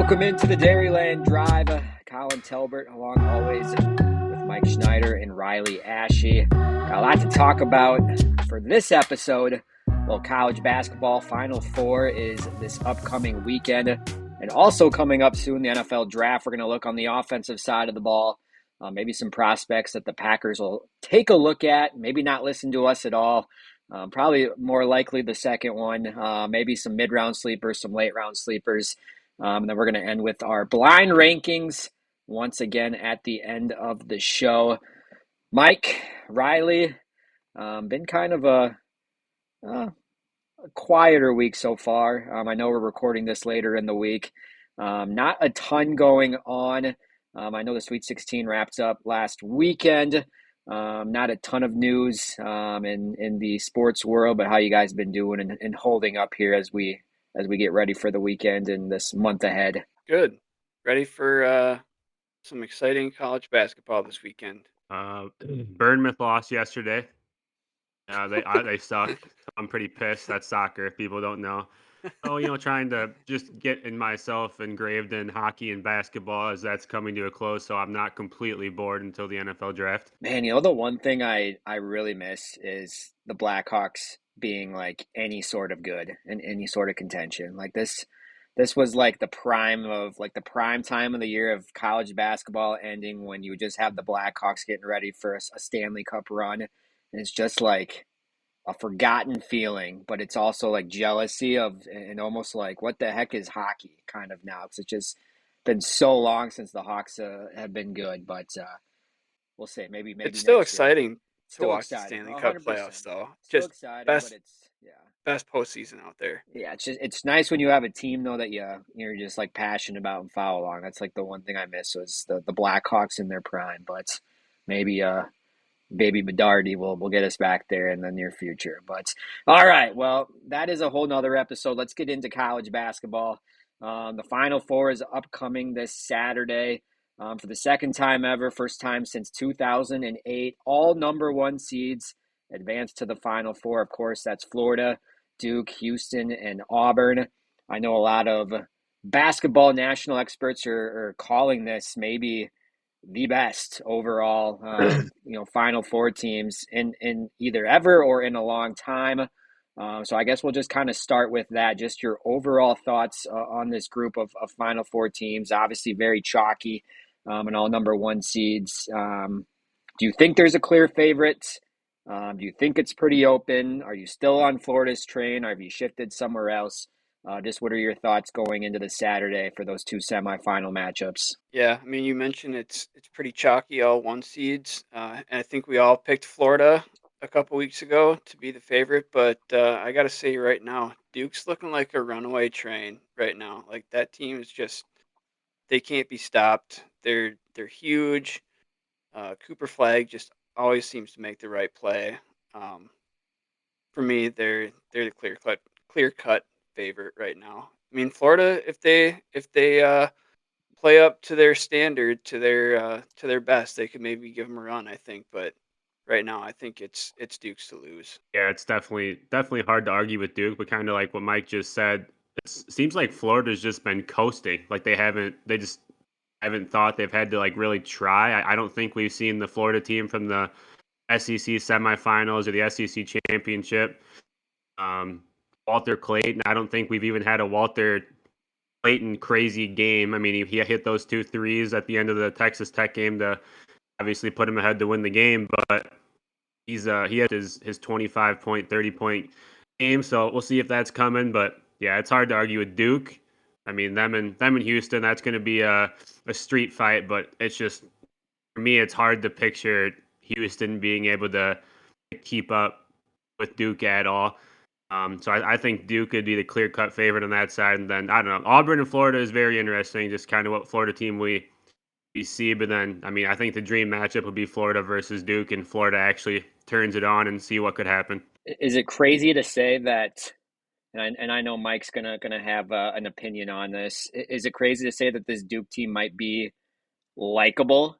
Welcome into the Dairyland Drive. Colin Talbert, along always with Mike Schneider and Riley Ashe. Got a lot to talk about for this episode. Well, college basketball Final Four is this upcoming weekend. And also coming up soon, the NFL Draft. We're going to look on the offensive side of the ball. Maybe some prospects that the Packers will take a look at. Maybe not listen to us at all. Probably more likely the second one. Maybe some mid-round sleepers, some late-round sleepers. And then we're going to end with our blind rankings once again at the end of the show. Mike, Riley, been kind of a quieter week so far. I know we're recording this later in the week. Not a ton going on. I know the Sweet 16 wrapped up last weekend. Not a ton of news in the sports world, but how you guys been doing and holding up here as we get ready for the weekend and this month ahead. Good. Ready for some exciting college basketball this weekend. Bournemouth lost yesterday. They suck. I'm pretty pissed. That's soccer, if people don't know. Trying to just get in myself engraved in hockey and basketball as that's coming to a close, so I'm not completely bored until the NFL draft. Man, the one thing I really miss is the Blackhawks being like any sort of good and any sort of contention. Like this was like the prime time of the year of college basketball ending when you just have the Blackhawks getting ready for a Stanley Cup run. And it's just like a forgotten feeling, but it's also like jealousy of and almost like what the heck is hockey kind of now, because it's just been so long since the Hawks have been good. But we'll see. Maybe it's still exciting to still watch exciting. the Stanley Cup 100%. playoffs, though. Still Just exciting, best, but it's best postseason out there. Yeah, it's nice when you have a team though that you're just like passionate about and follow along. That's like the one thing I miss was the Blackhawks in their prime. But maybe Baby Bedardi will get us back there in the near future. But all right, well, that is a whole nother episode. Let's get into college basketball. The Final Four is upcoming this Saturday for the second time ever, first time since 2008. All number one seeds advance to the Final Four. Of course, that's Florida, Duke, Houston, and Auburn. I know a lot of basketball national experts are calling this maybe the best overall, Final Four teams in either ever or in a long time. So I guess we'll just kind of start with that. Just your overall thoughts on this group of Final Four teams. Obviously very chalky and all number one seeds. Do you think there's a clear favorite? Do you think it's pretty open? Are you still on Florida's train? Or have you shifted somewhere else? Just what are your thoughts going into the Saturday for those two semifinal matchups? Yeah, I mean, you mentioned it's pretty chalky, all one seeds. And I think we all picked Florida a couple weeks ago to be the favorite. But I got to say right now, Duke's looking like a runaway train right now. Like that team is just, they can't be stopped. They're huge. Cooper Flag just always seems to make the right play. For me, they're the clear cut favorite right now. I mean, Florida, if they play up to their standard, to their best, they could maybe give them a run, I think. But right now, I think it's Duke's to lose. Yeah, it's definitely hard to argue with Duke, but kind of like what Mike just said, it seems like Florida's just been coasting. Like they just haven't thought they've had to like really try. I don't think we've seen the Florida team from the SEC semifinals or the SEC championship. Walter Clayton, I don't think we've even had a Walter Clayton crazy game. I mean, he hit those 2 threes at the end of the Texas Tech game to obviously put him ahead to win the game, but he had his 25-point, 30-point game, so we'll see if that's coming. But yeah, it's hard to argue with Duke. I mean, them and Houston, that's going to be a street fight, but it's just, for me, it's hard to picture Houston being able to keep up with Duke at all. So I think Duke could be the clear-cut favorite on that side. And then, I don't know, Auburn and Florida is very interesting, just kind of what Florida team we see. But then, I mean, I think the dream matchup would be Florida versus Duke, and Florida actually turns it on and see what could happen. Is it crazy to say that, and I know Mike's gonna have an opinion on this, is it crazy to say that this Duke team might be likable?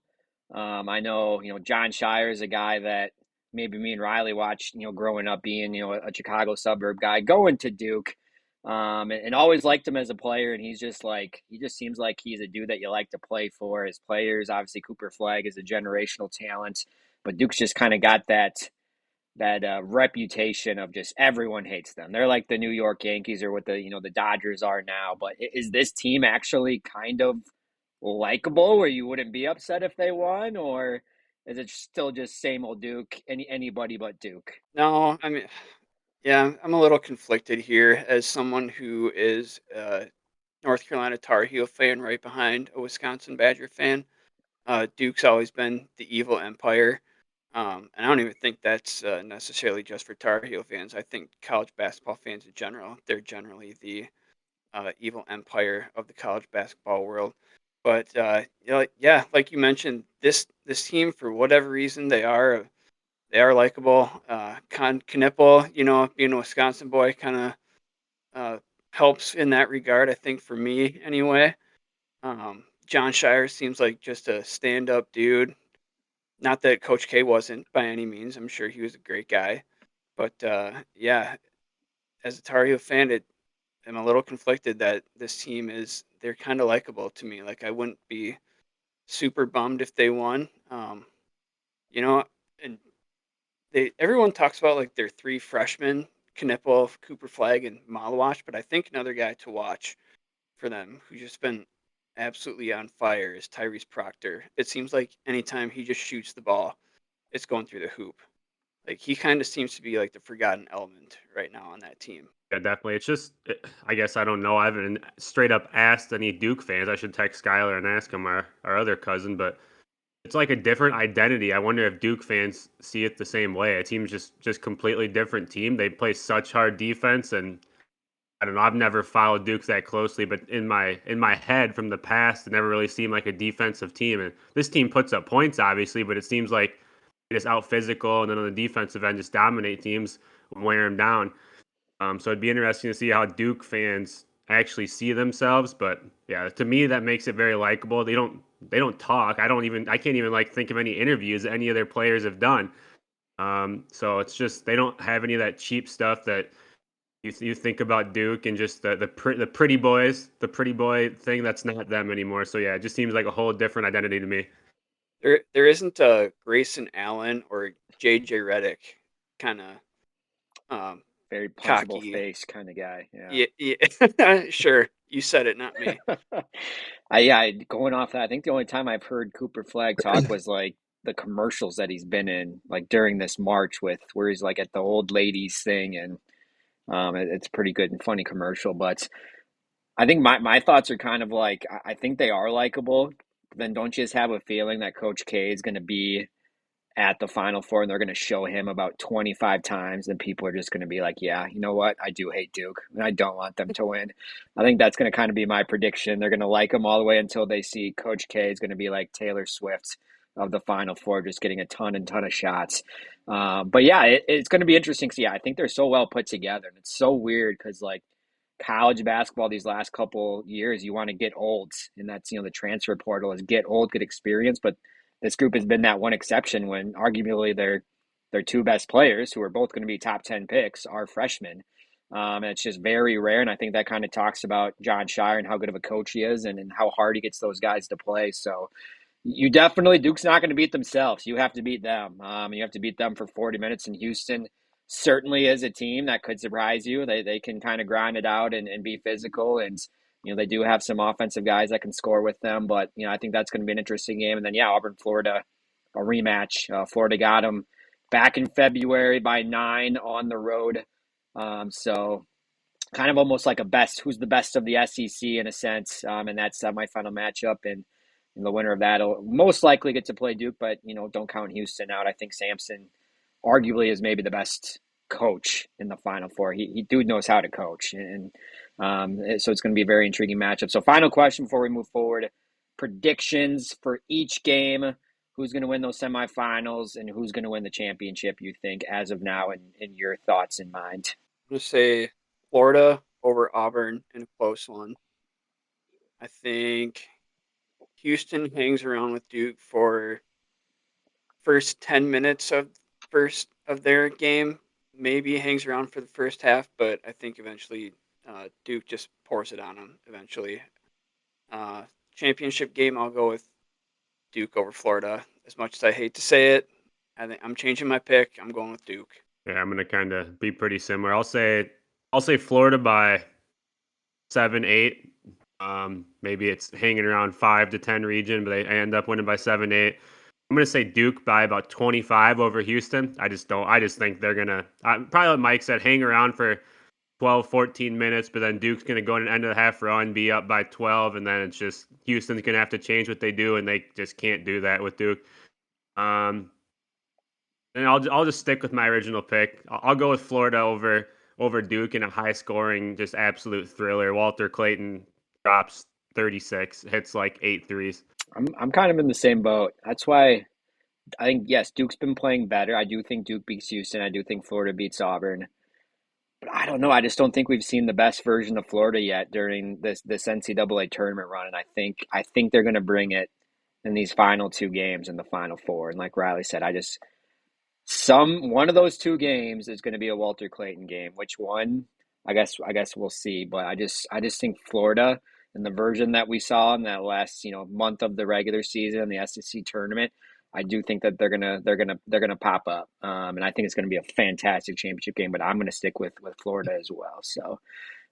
I know, John Shire is a guy that maybe me and Riley watched, growing up being, a Chicago suburb guy going to Duke. and always liked him as a player. And he's just like, he just seems like he's a dude that you like to play for. His players, obviously, Cooper Flag is a generational talent, but Duke's just kind of got that reputation of just everyone hates them. They're like the New York Yankees or what the Dodgers are now. But is this team actually kind of likable where you wouldn't be upset if they won, or is it still just same old Duke? Anybody but Duke? No, I mean, yeah, I'm a little conflicted here as someone who is a North Carolina Tar Heel fan right behind a Wisconsin Badger fan. Duke's always been the evil empire. And I don't even think that's necessarily just for Tar Heel fans. I think college basketball fans in general, they're generally the evil empire of the college basketball world. But yeah, like you mentioned, this team for whatever reason they are likable. Knippel, being a Wisconsin boy, kind of uh, helps in that regard. I think for me anyway. John Shire seems like just a stand-up dude. Not that Coach K wasn't by any means. I'm sure he was a great guy, but yeah, as a Tar Heel fan, I'm a little conflicted that this team they're kind of likable to me. Like I wouldn't be super bummed if they won. You know, and everyone talks about like their three freshmen, Knippel, Cooper Flag, and Malawash, but I think another guy to watch for them who's just been absolutely on fire is Tyrese Proctor. It seems like anytime he just shoots the ball, it's going through the hoop. Like he kind of seems to be like the forgotten element right now on that team. Yeah, definitely. It's just, I guess I don't know. I haven't straight up asked any Duke fans. I should text Skylar and ask him, our other cousin, but it's like a different identity. I wonder if Duke fans see it the same way. A team's just completely different team. They play such hard defense, and I don't know. I've never followed Duke that closely, but in my head from the past, it never really seemed like a defensive team. And this team puts up points, obviously, but it seems like they just out physical, and then on the defensive end, just dominate teams, wear them down. So it'd be interesting to see how Duke fans actually see themselves. But yeah, to me, that makes it very likable. They don't talk. I can't even like think of any interviews that any of their players have done. So it's just they don't have any of that cheap stuff that you think about Duke and just the pretty boys, the pretty boy thing. That's not them anymore. So yeah, it just seems like a whole different identity to me. There isn't a Grayson Allen or JJ Redick kind of um, Very punchable cocky. face kind of guy. Yeah. Yeah, yeah. Sure, you said it, not me. Going off that, I think the only time I've heard Cooper Flag talk was like the commercials that he's been in, like during this march with where he's like at the old ladies thing, and it's pretty good and funny commercial. But I think my thoughts are kind of like I think they are likable. But then don't you just have a feeling that Coach K is going to be at the Final Four and they're going to show him about 25 times, and people are just going to be like, yeah, you know what? I do hate Duke and I don't want them to win. I think that's going to kind of be my prediction. They're going to like him all the way until they see Coach K is going to be like Taylor Swift of the Final Four, just getting a ton and ton of shots. But yeah, it's going to be interesting. So yeah, I think they're so well put together, and it's so weird because like college basketball these last couple years, you want to get old, and that's the transfer portal is get old, get experience, but this group has been that one exception when arguably their two best players, who are both going to be top 10 picks, are freshmen. And it's just very rare. And I think that kind of talks about John Shire and how good of a coach he is, and how hard he gets those guys to play. So you definitely, Duke's not going to beat themselves. You have to beat them. You have to beat them for 40 minutes in Houston. Certainly is a team that could surprise you. They can kind of grind it out and be physical. And, they do have some offensive guys that can score with them. But, I think that's going to be an interesting game. And then, yeah, Auburn, Florida, a rematch. Florida got them back in February by 9 on the road. So kind of almost like who's the best of the SEC in a sense, in that semifinal matchup. And the winner of that will most likely get to play Duke, but don't count Houston out. I think Sampson arguably is maybe the best coach in the Final Four. He dude knows how to coach, and so it's going to be a very intriguing matchup. So final question before we move forward: predictions for each game. Who's going to win those semifinals, and who's going to win the championship? You think as of now, and in your thoughts in mind? I'm gonna say Florida over Auburn in a close one. I think Houston hangs around with Duke for first 10 minutes of their game, maybe hangs around for the first half, but I think eventually Duke just pours it on them eventually. Uh, Championship game, I'll go with Duke over Florida. As much as I hate to say it, I think I'm changing my pick. I'm going with Duke. Yeah, I'm gonna kind of be pretty similar. I'll say Florida by 7, 8. Maybe it's hanging around 5 to 10 region, but they end up winning by 7, 8. I'm gonna say Duke by about 25 over Houston. I just don't. I just think they're gonna probably like Mike said, hang around for 12, 14 minutes, but then Duke's gonna go in the end of the half run, be up by 12, and then it's just Houston's gonna have to change what they do, and they just can't do that with Duke. Um, and I'll just stick with my original pick. I'll go with Florida over Duke in a high scoring, just absolute thriller. Walter Clayton drops 36, hits like 8 threes. I'm kind of in the same boat. That's why I think yes, Duke's been playing better. I do think Duke beats Houston. I do think Florida beats Auburn. But I don't know. I just don't think we've seen the best version of Florida yet during this NCAA tournament run. And I think they're going to bring it in these final two games in the Final Four. And like Riley said, one of those two games is going to be a Walter Clayton game. Which one? I guess we'll see. But I just think Florida and the version that we saw in that last month of the regular season and the SEC tournament, I do think that they're gonna pop up. And I think it's gonna be a fantastic championship game. But I'm gonna stick with Florida as well. So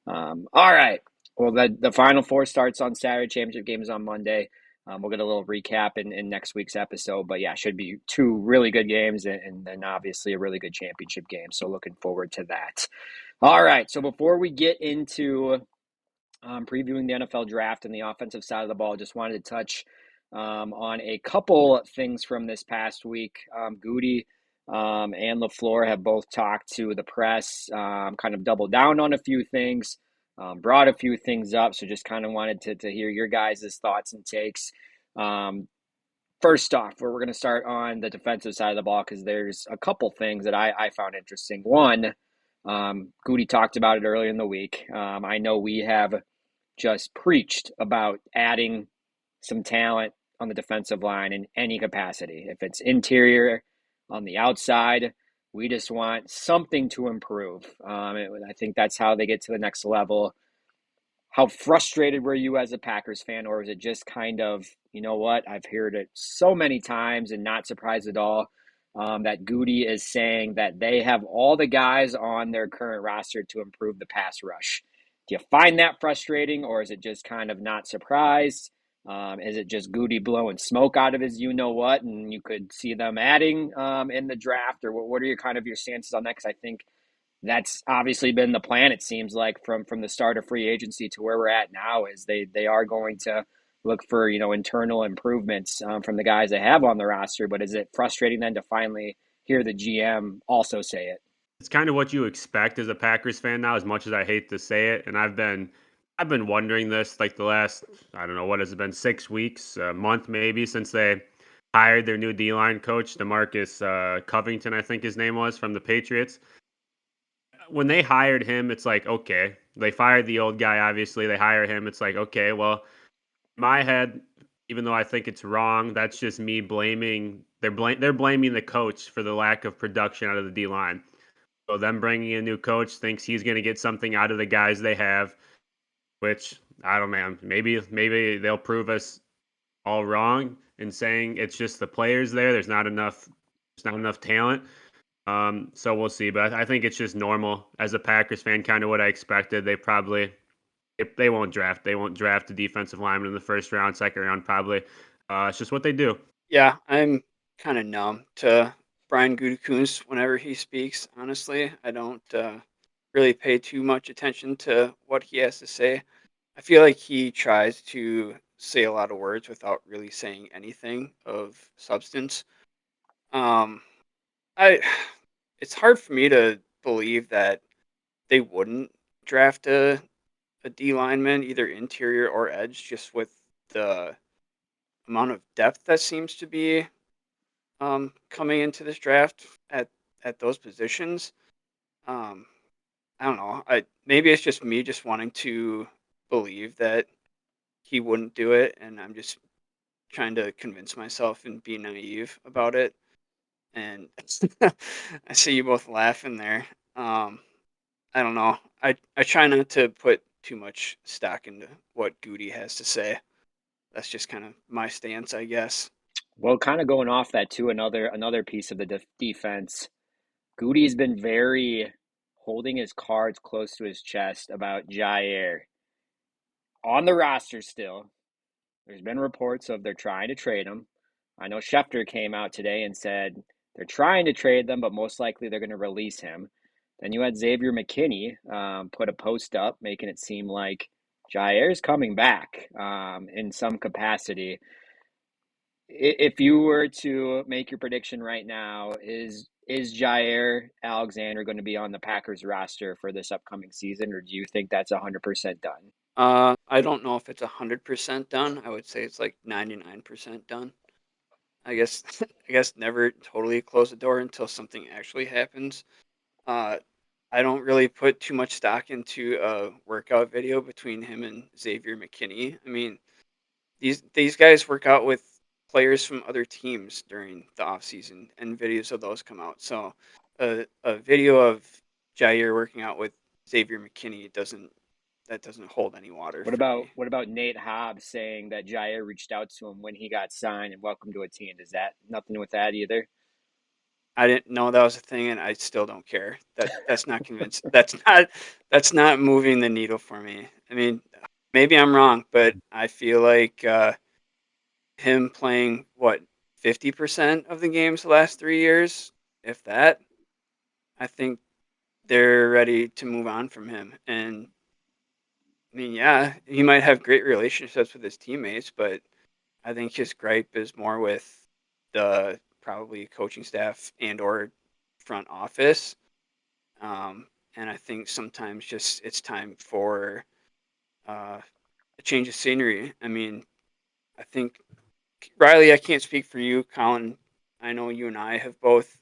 all right. Well, the Final Four starts on Saturday. Championship game is on Monday. We'll get a little recap in next week's episode. But yeah, should be two really good games and then obviously a really good championship game. So looking forward to that. All right. So before we get into previewing the NFL draft and the offensive side of the ball, just wanted to touch on a couple things from this past week. Goody and LaFleur have both talked to the press, kind of doubled down on a few things, brought a few things up. So just kind of wanted to hear your guys' thoughts and takes. First off, we're going to start on the defensive side of the ball because there's a couple things that I found interesting. One, Goody talked about it earlier in the week. I know we have just preached about adding some talent on the defensive line in any capacity. If it's interior, on the outside, we just want something to improve. I think that's how they get to the next level. How frustrated were you as a Packers fan, or is it just kind of, you know what, I've heard it so many times and not surprised at all that Goody is saying that they have all the guys on their current roster to improve the pass rush. Do you find that frustrating, or is it just kind of not surprised? Is it just Goody blowing smoke out of his you-know-what, and you could see them adding in the draft, or what are your stances on that? Because I think that's obviously been the plan, it seems like, from the start of free agency to where we're at now, is they are going to look for internal improvements from the guys they have on the roster. But is it frustrating then to finally hear the GM also say it? It's kind of what you expect as a Packers fan now, as much as I hate to say it. And I've been wondering this like the last, I don't know, what has it been, 6 weeks, a month maybe, since they hired their new D-line coach, DeMarcus Covington, I think his name was, from the Patriots. When they hired him, it's like, okay, they fired the old guy, obviously. They hire him. It's like, okay, well, in my head, even though I think it's wrong, that's just me blaming. They're blaming the coach for the lack of production out of the D line. So them bringing in a new coach thinks he's going to get something out of the guys they have, which I don't know, man. Maybe they'll prove us all wrong in saying it's just the players there. There's not enough talent. So we'll see, but I think it's just normal as a Packers fan, kind of what I expected. They won't draft a defensive lineman in the first round, second round, probably. It's just what they do. Yeah, I'm kind of numb to Brian Gutekunst whenever he speaks. Honestly, I don't really pay too much attention to what he has to say. I feel like he tries to say a lot of words without really saying anything of substance. Um, I it's hard for me to believe that they wouldn't draft a D lineman, either interior or edge, just with the amount of depth that seems to be coming into this draft at those positions. Um, I don't know. I maybe it's just me just wanting to believe that he wouldn't do it, and I'm just trying to convince myself and be naive about it. And I see you both laughing there. Um, I don't know. I try not to put too much stock into what Goody has to say. That's just kind of my stance, I guess. Well, kind of going off that too, another piece of the defense. Goody's been very holding his cards close to his chest about Jair on the roster still. There's been reports of they're trying to trade him. I know Schefter came out today and said they're trying to trade them, but most likely they're going to release him. Then you had Xavier McKinney put a post up making it seem like Jair's coming back in some capacity. If you were to make your prediction right now, is Jair Alexander going to be on the Packers roster for this upcoming season, or do you think that's 100% done? I don't know if it's 100% done. I would say it's like 99% done. I guess I guess never totally close the door until something actually happens. Uh, I don't really put too much stock into a workout video between him and Xavier McKinney. I mean, these guys work out with players from other teams during the off season, and videos of those come out. So, a video of Jair working out with Xavier McKinney doesn't hold any water for me. What about Nate Hobbs saying that Jair reached out to him when he got signed and welcome to a team? Does that nothing with that either? I didn't know that was a thing, and I still don't care. That's not convinced. That's not moving the needle for me. I mean, maybe I'm wrong, but I feel like him playing what 50% of the games the last 3 years, if that, I think they're ready to move on from him. And I mean, yeah, he might have great relationships with his teammates, but I think his gripe is more with the probably coaching staff and or front office. And I think sometimes just it's time for a change of scenery. I mean, I think Riley, I can't speak for you, Colin. I know you and I have both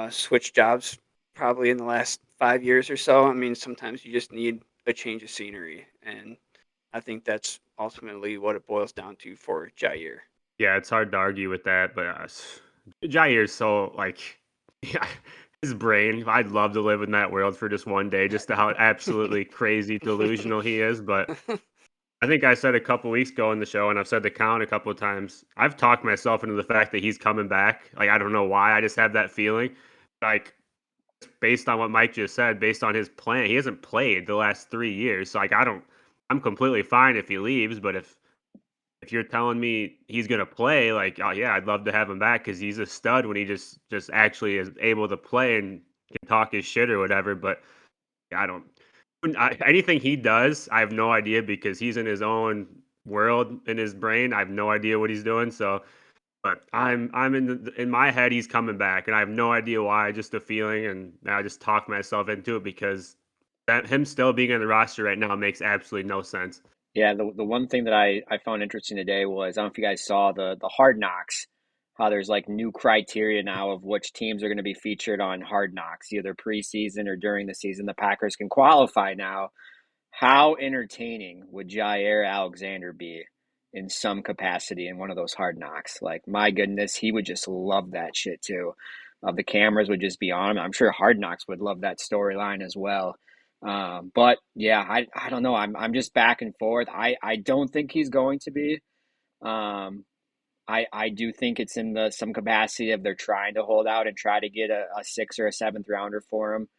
switched jobs probably in the last 5 years or so. I mean, sometimes you just need a change of scenery, and I think that's ultimately what it boils down to for Jair. Yeah, it's hard to argue with that, but Jair's so like, yeah, his brain. I'd love to live in that world for just one day, just to how absolutely crazy delusional he is. But I think I said a couple weeks ago in the show, and I've said the count a couple of times. I've talked myself into the fact that he's coming back. Like I don't know why, I just have that feeling. Like based on what Mike just said, based on his plan, he hasn't played the last 3 years. So like I don't, I'm completely fine if he leaves, but if you're telling me he's gonna play, like, oh yeah, I'd love to have him back because he's a stud when he just actually is able to play and can talk his shit or whatever. But I don't. Anything he does, I have no idea because he's in his own world in his brain. I have no idea what he's doing. So, but I'm in my head, he's coming back, and I have no idea why. Just a feeling, and I just talk myself into it because that him still being on the roster right now makes absolutely no sense. Yeah, the one thing that I found interesting today was I don't know if you guys saw the Hard Knocks, how there's like new criteria now of which teams are going to be featured on Hard Knocks, either preseason or during the season. The Packers can qualify now. How entertaining would Jair Alexander be in some capacity in one of those Hard Knocks? Like, my goodness, he would just love that shit too. The cameras would just be on him. I'm sure Hard Knocks would love that storyline as well. But yeah, I don't know. I'm just back and forth. I don't think he's going to be. Um, I do think it's in the some capacity of they're trying to hold out and try to get a sixth or a seventh rounder for him.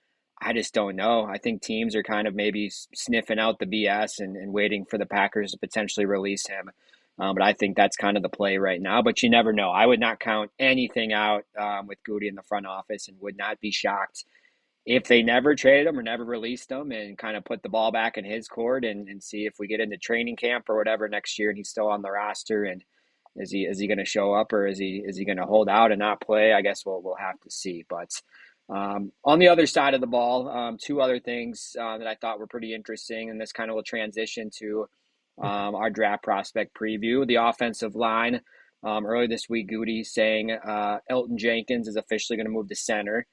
I just don't know. I think teams are kind of maybe sniffing out the BS and waiting for the Packers to potentially release him. But I think that's kind of the play right now. But you never know. I would not count anything out with Goody in the front office and would not be shocked if they never traded him or never released him and kind of put the ball back in his court and see if we get into training camp or whatever next year and he's still on the roster and is he going to show up or is he going to hold out and not play? I guess we'll have to see. But on the other side of the ball, two other things that I thought were pretty interesting, and this kind of will transition to our draft prospect preview. The offensive line. Earlier this week, Goody saying Elton Jenkins is officially going to move to center.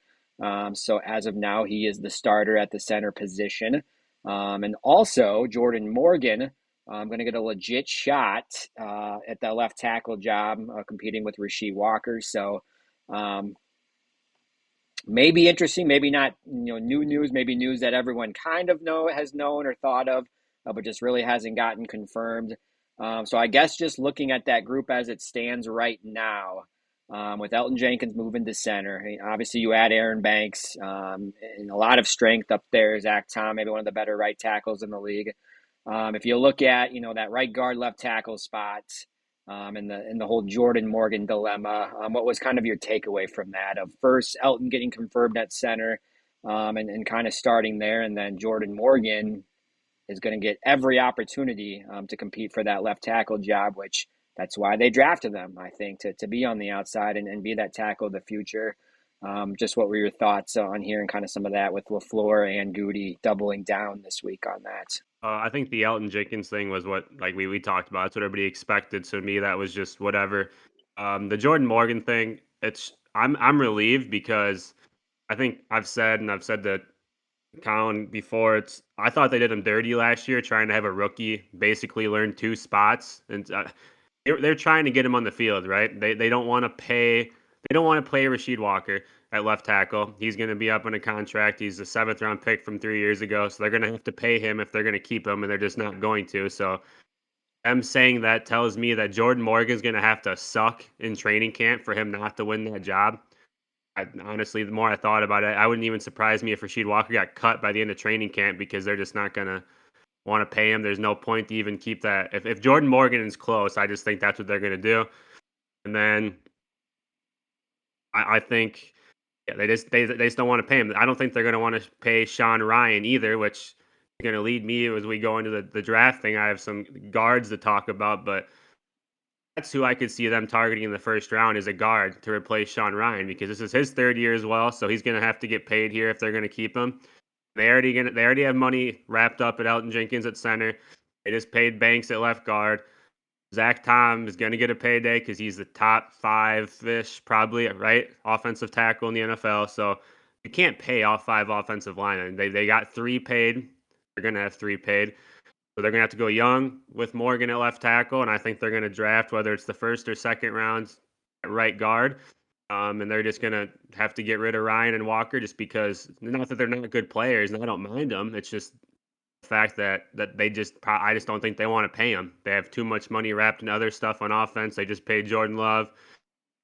So as of now, he is the starter at the center position. And also, Jordan Morgan going to get a legit shot at that left tackle job, competing with Rasheed Walker. So maybe interesting, maybe not, new news, maybe news that everyone kind of has known or thought of, but just really hasn't gotten confirmed. So I guess just looking at that group as it stands right now, with Elton Jenkins moving to center, obviously you add Aaron Banks, and a lot of strength up there. Zach Tom, maybe one of the better right tackles in the league. If you look at that right guard left tackle spot, in the whole Jordan Morgan dilemma, what was kind of your takeaway from that? Of first Elton getting confirmed at center, and kind of starting there, and then Jordan Morgan is going to get every opportunity, to compete for that left tackle job, which that's why they drafted them, I think, to be on the outside and be that tackle of the future. Just what were your thoughts on hearing kind of some of that with LaFleur and Goody doubling down this week on that? I think the Elton Jenkins thing was what like we talked about. That's what everybody expected. So to me, that was just whatever. The Jordan Morgan thing, I'm relieved because I think I've said that Colin before. I thought they did him dirty last year, trying to have a rookie basically learn two spots, and they're trying to get him on the field, right? They don't want to pay. They don't want to play Rasheed Walker at left tackle. He's going to be up on a contract. He's a seventh round pick from 3 years ago, so they're going to have to pay him if they're going to keep him, and they're just not going to. So them saying that tells me that Jordan Morgan's going to have to suck in training camp for him not to win that job. Honestly, the more I thought about it, I wouldn't even surprise me if Rasheed Walker got cut by the end of training camp because they're just not going to want to pay him. There's no point to even keep that. If Jordan Morgan is close, I just think that's what they're going to do. And then I think they just don't want to pay him. I don't think they're going to want to pay Sean Ryan either, which is going to lead me as we go into the draft thing. I have some guards to talk about, but that's who I could see them targeting in the first round is a guard to replace Sean Ryan because this is his third year as well, so he's going to have to get paid here if they're going to keep him. They already have money wrapped up at Elton Jenkins at center. They just paid Banks at left guard. Zach Tom is going to get a payday because he's the top five-ish, probably, right? Offensive tackle in the NFL. So you can't pay all five offensive linemen. They got three paid. They're going to have three paid. So they're going to have to go young with Morgan at left tackle. And I think they're going to draft, whether it's the first or second rounds, at right guard. And they're just going to have to get rid of Ryan and Walker just because, not that they're not good players, and I don't mind them. It's just fact that they just I just don't think they want to pay him. They have too much money wrapped in other stuff on offense. They just paid Jordan Love.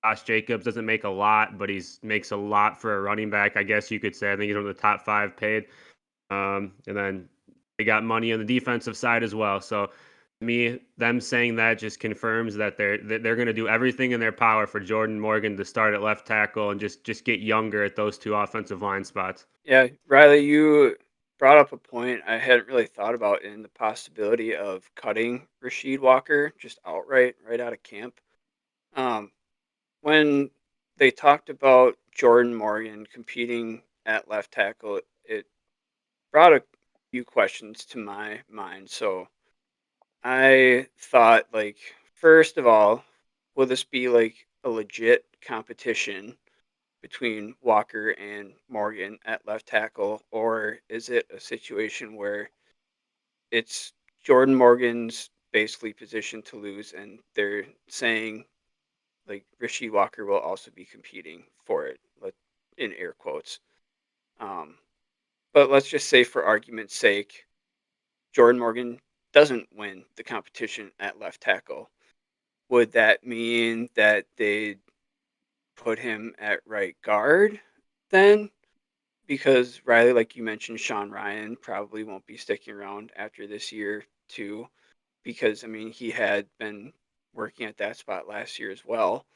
Josh Jacobs doesn't make a lot, but makes a lot for a running back, I guess you could say. I think he's one of the top five paid. And then they got money on the defensive side as well. So them saying that just confirms that they're going to do everything in their power for Jordan Morgan to start at left tackle and just get younger at those two offensive line spots. Yeah, Riley, you brought up a point I hadn't really thought about in the possibility of cutting Rasheed Walker just outright right out of camp. Um, when they talked about Jordan Morgan competing at left tackle, it brought a few questions to my mind. So I thought, like, first of all, will this be like a legit competition between Walker and Morgan at left tackle, or is it a situation where it's Jordan Morgan's basically position to lose, and they're saying like Rasheed Walker will also be competing for it, in air quotes. Um, but let's just say, for argument's sake, Jordan Morgan doesn't win the competition at left tackle. Would that mean that they put him at right guard then? Because Riley, like you mentioned, Sean Ryan probably won't be sticking around after this year too, because I mean he had been working at that spot last year as well.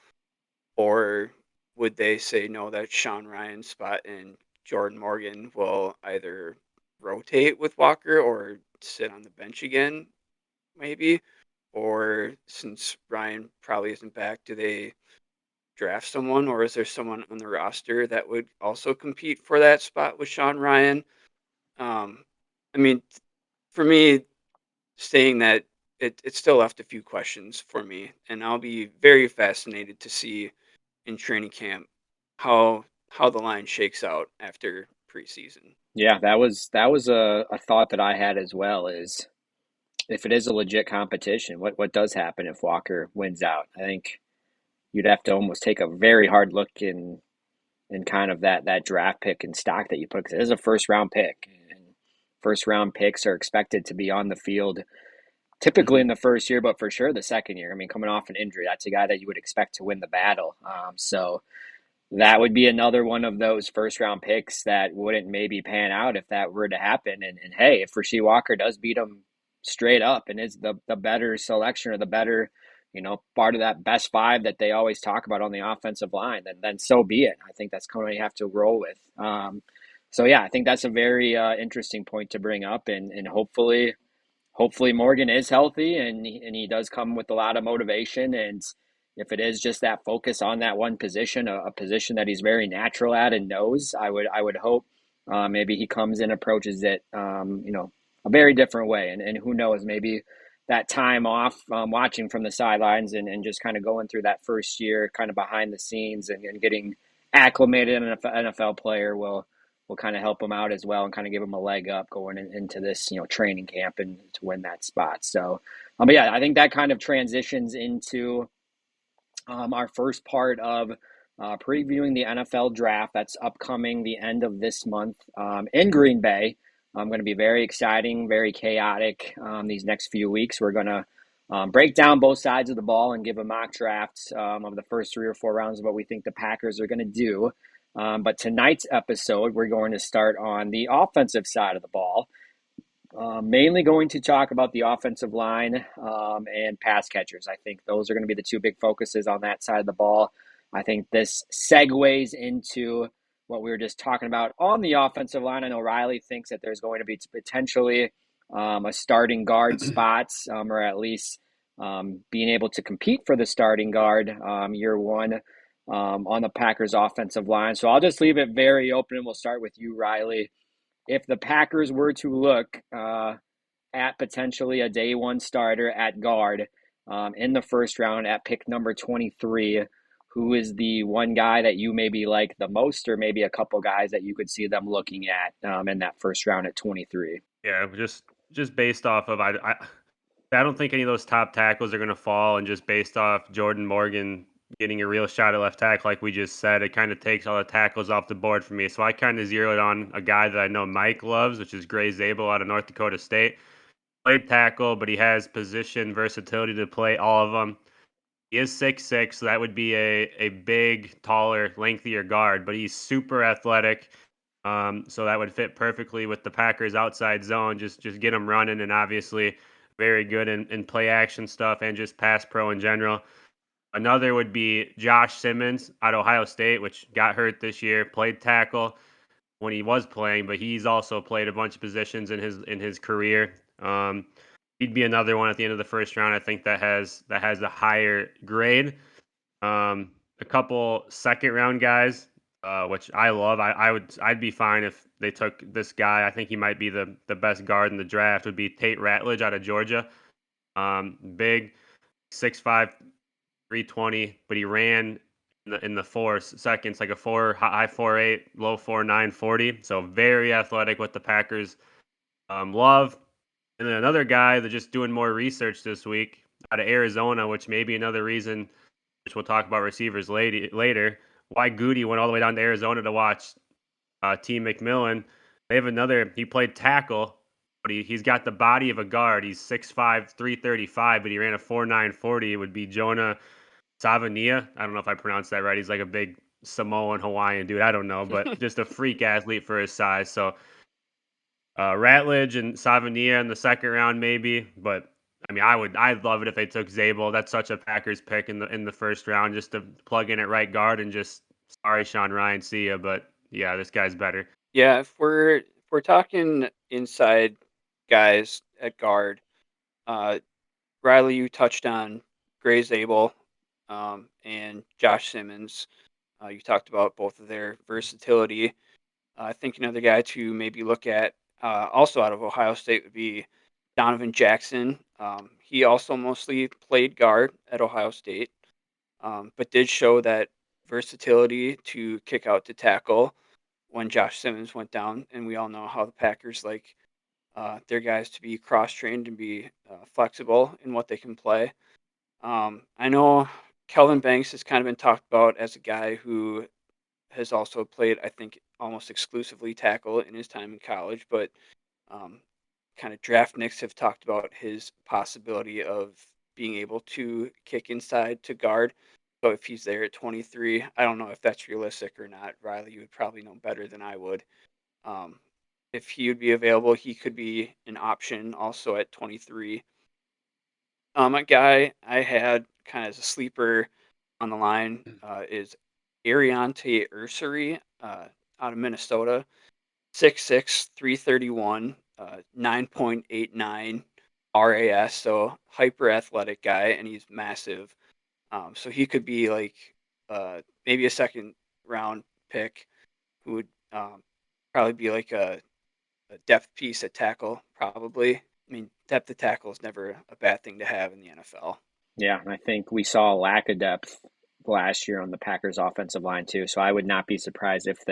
Or would they say no, that's Sean Ryan's spot and Jordan Morgan will either rotate with Walker or sit on the bench again, maybe? Or since Ryan probably isn't back, do they draft someone, or is there someone on the roster that would also compete for that spot with Sean Ryan? Um, I mean, for me, saying that it still left a few questions for me, and I'll be very fascinated to see in training camp how the line shakes out after preseason. Yeah, that was a thought that I had as well. Is if it is a legit competition, what does happen if Walker wins out? I think you'd have to almost take a very hard look in and kind of that draft pick and stock that you put, because it is a first round pick, and first round picks are expected to be on the field typically Hmm. in the first year, but for sure the second year. I mean, coming off an injury, that's a guy that you would expect to win the battle. So that would be another one of those first round picks that wouldn't maybe pan out if that were to happen. And hey, if Rasheed Walker does beat him straight up and is the better selection or the better, part of that best five that they always talk about on the offensive line, then so be it. I think that's kind of what you have to roll with. So yeah, I think that's a very interesting point to bring up, and hopefully Morgan is healthy and he does come with a lot of motivation. And if it is just that focus on that one position, a position that he's very natural at and knows, I would hope maybe he comes and approaches it, a very different way. And who knows, maybe that time off watching from the sidelines and just kind of going through that first year kind of behind the scenes and getting acclimated in an NFL player will kind of help him out as well and kind of give him a leg up going into this, training camp and to win that spot. So, but yeah, I think that kind of transitions into our first part of previewing the NFL draft that's upcoming the end of this month in Green Bay. Going to be very exciting, very chaotic these next few weeks. We're going to break down both sides of the ball and give a mock draft of the first 3 or 4 rounds of what we think the Packers are going to do. But tonight's episode, we're going to start on the offensive side of the ball. Mainly going to talk about the offensive line and pass catchers. I think those are going to be the two big focuses on that side of the ball. I think this segues into what we were just talking about on the offensive line. I know Riley thinks that there's going to be potentially a starting guard spot, or at least being able to compete for the starting guard year one on the Packers offensive line. So I'll just leave it very open, and we'll start with you, Riley. If the Packers were to look at potentially a day one starter at guard in the first round at pick number 23, who is the one guy that you maybe like the most, or maybe a couple guys that you could see them looking at in that first round at 23? Yeah, just based off of I don't think any of those top tackles are going to fall, and just based off Jordan Morgan getting a real shot at left tackle, like we just said, it kind of takes all the tackles off the board for me. So I kind of zeroed on a guy that I know Mike loves, which is Gray Zabel out of North Dakota State. Played tackle, but he has position versatility to play all of them. He is 6'6", so that would be a big, taller, lengthier guard, but he's super athletic. So that would fit perfectly with the Packers outside zone. Just get him running, and obviously very good in play action stuff and just pass pro in general. Another would be Josh Simmons out of Ohio State, which got hurt this year. Played tackle when he was playing, but he's also played a bunch of positions in his career. He'd be another one at the end of the first round. I think that has a higher grade. A couple second round guys, which I love. I'd be fine if they took this guy. I think he might be the best guard in the draft. Would be Tate Ratledge out of Georgia. Big, 6'5", 320, but he ran in the 4 seconds, like a high 4.8, low 4.9 40. So very athletic, what the Packers love. And then another guy that's just doing more research this week out of Arizona, which may be another reason, which we'll talk about receivers later, why Goody went all the way down to Arizona to watch T. McMillan. They have he played tackle, but he's got the body of a guard. He's 6'5", 335, but he ran a 4.9 40. It would be Jonah Savania. I don't know if I pronounced that right. He's like a big Samoan Hawaiian dude. I don't know, but just a freak athlete for his size. So Ratledge and Savania in the second round, maybe. But I mean, I'd love it if they took Zabel. That's such a Packers pick in the first round, just to plug in at right guard and just sorry, Sean Ryan, see ya. But yeah, this guy's better. Yeah, if we're talking inside guys at guard, uh, Riley, you touched on Gray Zabel and Josh Simmons. You talked about both of their versatility. I think another guy to maybe look at, also out of Ohio State, would be Donovan Jackson. He also mostly played guard at Ohio State, but did show that versatility to kick out to tackle when Josh Simmons went down. And we all know how the Packers like their guys to be cross trained and be flexible in what they can play. I know Kelvin Banks has kind of been talked about as a guy who has also played, I think, almost exclusively tackle in his time in college, but um, kind of draft nicks have talked about his possibility of being able to kick inside to guard. So if he's there at 23, I don't know if that's realistic or not. Riley, you would probably know better than I would. Um, if he would be available, he could be an option also at 23. A guy I had kind of as a sleeper on the line is Ariante Ursary out of Minnesota. 6'6", 331, 9.89 RAS, so hyper athletic guy, and he's massive. So he could be like maybe a second round pick who would probably be like a depth piece at tackle, probably. I mean, depth at tackle is never a bad thing to have in the NFL. Yeah, I think we saw a lack of depth last year on the Packers offensive line too. So I would not be surprised if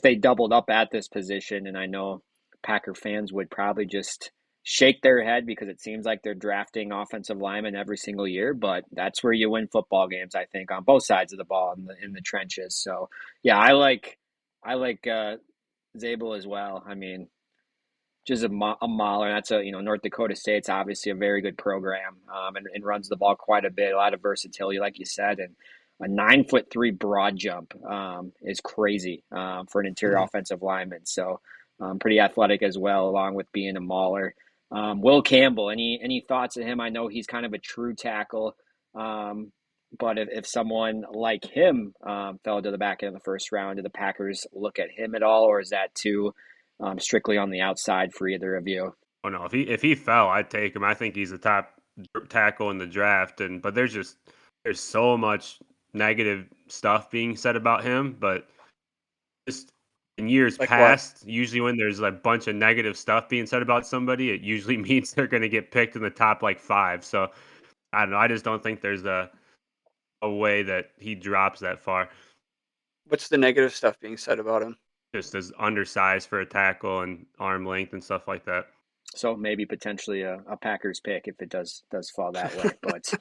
they doubled up at this position. And I know Packer fans would probably just shake their head because it seems like they're drafting offensive linemen every single year. But that's where you win football games, I think, on both sides of the ball in the trenches. So yeah, I like Zabel as well. I mean, just a mauler. That's North Dakota State's obviously a very good program, and runs the ball quite a bit. A lot of versatility, like you said, and a 9'3" broad jump is crazy for an interior Mhm. offensive lineman. So pretty athletic as well, along with being a mauler. Will Campbell, any thoughts of him? I know he's kind of a true tackle, but if someone like him fell to the back end of the first round, do the Packers look at him at all, or is that too strictly on the outside for either of you? Oh no, if he fell, I'd take him. I think he's the top tackle in the draft, but there's so much negative stuff being said about him. But just in years Like what? past, usually when there's a bunch of negative stuff being said about somebody, it usually means they're going to get picked in the top like five. So I don't know. I just don't think there's a way that he drops that far. What's the negative stuff being said about him? Just as undersized for a tackle and arm length and stuff like that. So maybe potentially a Packers pick if it does fall that way. But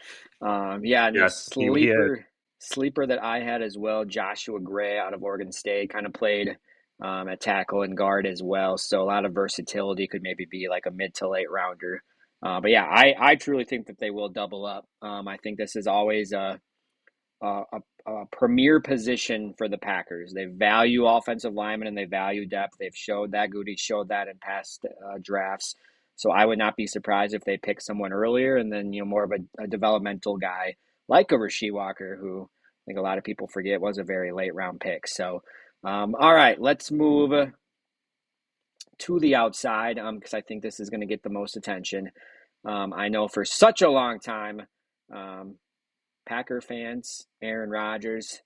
yeah, and the Yes, he had. sleeper that I had as well, Joshua Gray out of Oregon State, kind of played at tackle and guard as well. So a lot of versatility, could maybe be like a mid to late rounder. But yeah, I truly think that they will double up. I think this is always a premier position for the Packers. They value offensive linemen and they value depth. They've showed that. Goody showed that in past drafts. So I would not be surprised if they pick someone earlier and then more of a developmental guy like a Rasheed Walker, who I think a lot of people forget was a very late round pick. So all right, let's move to the outside because I think this is going to get the most attention. I know for such a long time, um, Packer fans, Aaron Rodgers,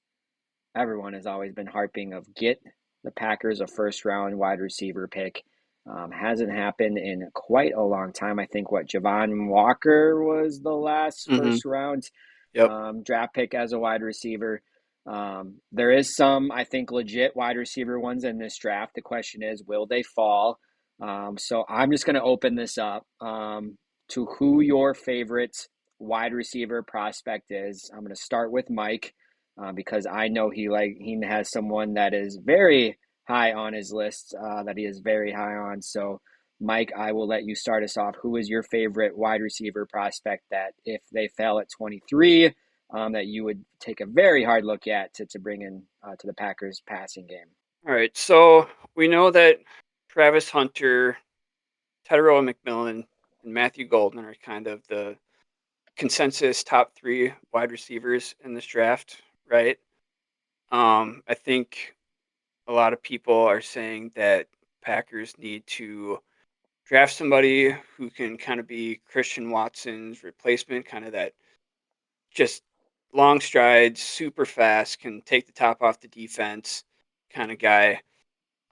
everyone has always been harping of get the Packers a first round wide receiver pick. Hasn't happened in quite a long time. I think Javon Walker was the last Hmm. first round Yep. draft pick as a wide receiver. There is some, I think, legit wide receiver ones in this draft. The question is, will they fall? So I'm just going to open this up to who your favorite wide receiver prospect is. I'm going to start with Mike because I know he has someone that is very high on his list that he is very high on. So, Mike, I will let you start us off. Who is your favorite wide receiver prospect that, if they fell at 23, that you would take a very hard look at to bring in to the Packers passing game? All right. So we know that Travis Hunter, Tyrell McMillan, and Matthew Golden are kind of the consensus top three wide receivers in this draft, right? I think a lot of people are saying that Packers need to draft somebody who can kind of be Christian Watson's replacement, kind of that just long strides, super fast, can take the top off the defense kind of guy.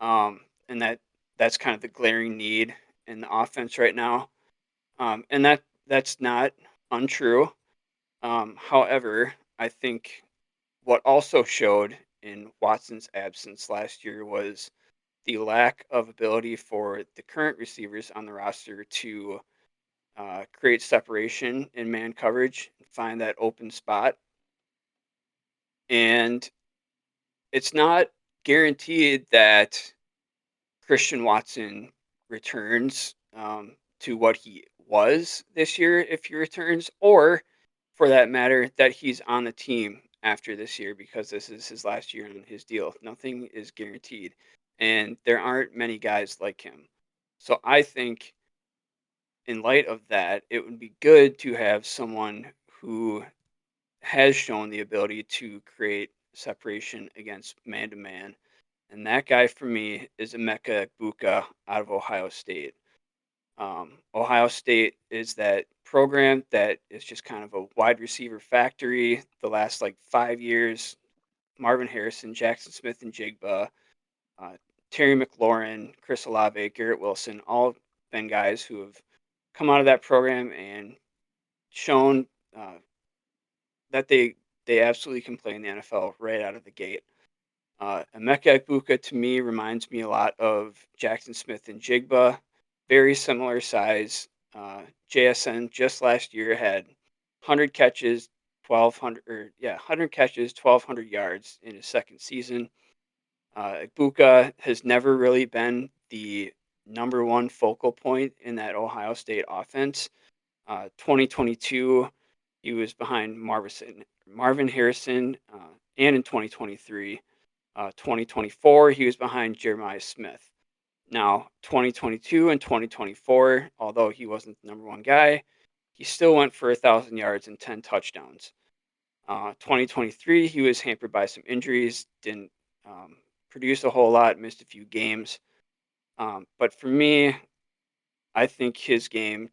And that's kind of the glaring need in the offense right now. And that's not untrue. However, I think what also showed in Watson's absence last year was the lack of ability for the current receivers on the roster to create separation in man coverage and find that open spot. And it's not guaranteed that Christian Watson returns to what he was this year if he returns, or for that matter, that he's on the team after this year because this is his last year on his deal. Nothing is guaranteed, and there aren't many guys like him. So I think, in light of that, it would be good to have someone who has shown the ability to create separation against man to man. And that guy for me is Emeka Egbuka out of Ohio State. Ohio State is that program that is just kind of a wide receiver factory. The last like 5 years, Marvin Harrison, Jackson Smith and Jigba, uh, Terry McLaurin, Chris Olave, Garrett Wilson, all been guys who have come out of that program and shown uh, that they absolutely can play in the NFL right out of the gate. Emeka Egbuka to me reminds me a lot of Jackson Smith and Jigba, very similar size. JSN just last year had 100 catches, 1200 or yeah, 100 catches, 1200 yards in his second season. Egbuka has never really been the number one focal point in that Ohio State offense. 2022, he was behind Marvin Harrison, and in 2023. 2024, he was behind Jeremiah Smith. Now, 2022 and 2024, although he wasn't the number one guy, he still went for 1,000 yards and 10 touchdowns. 2023, he was hampered by some injuries, didn't produce a whole lot, missed a few games. But for me, I think his game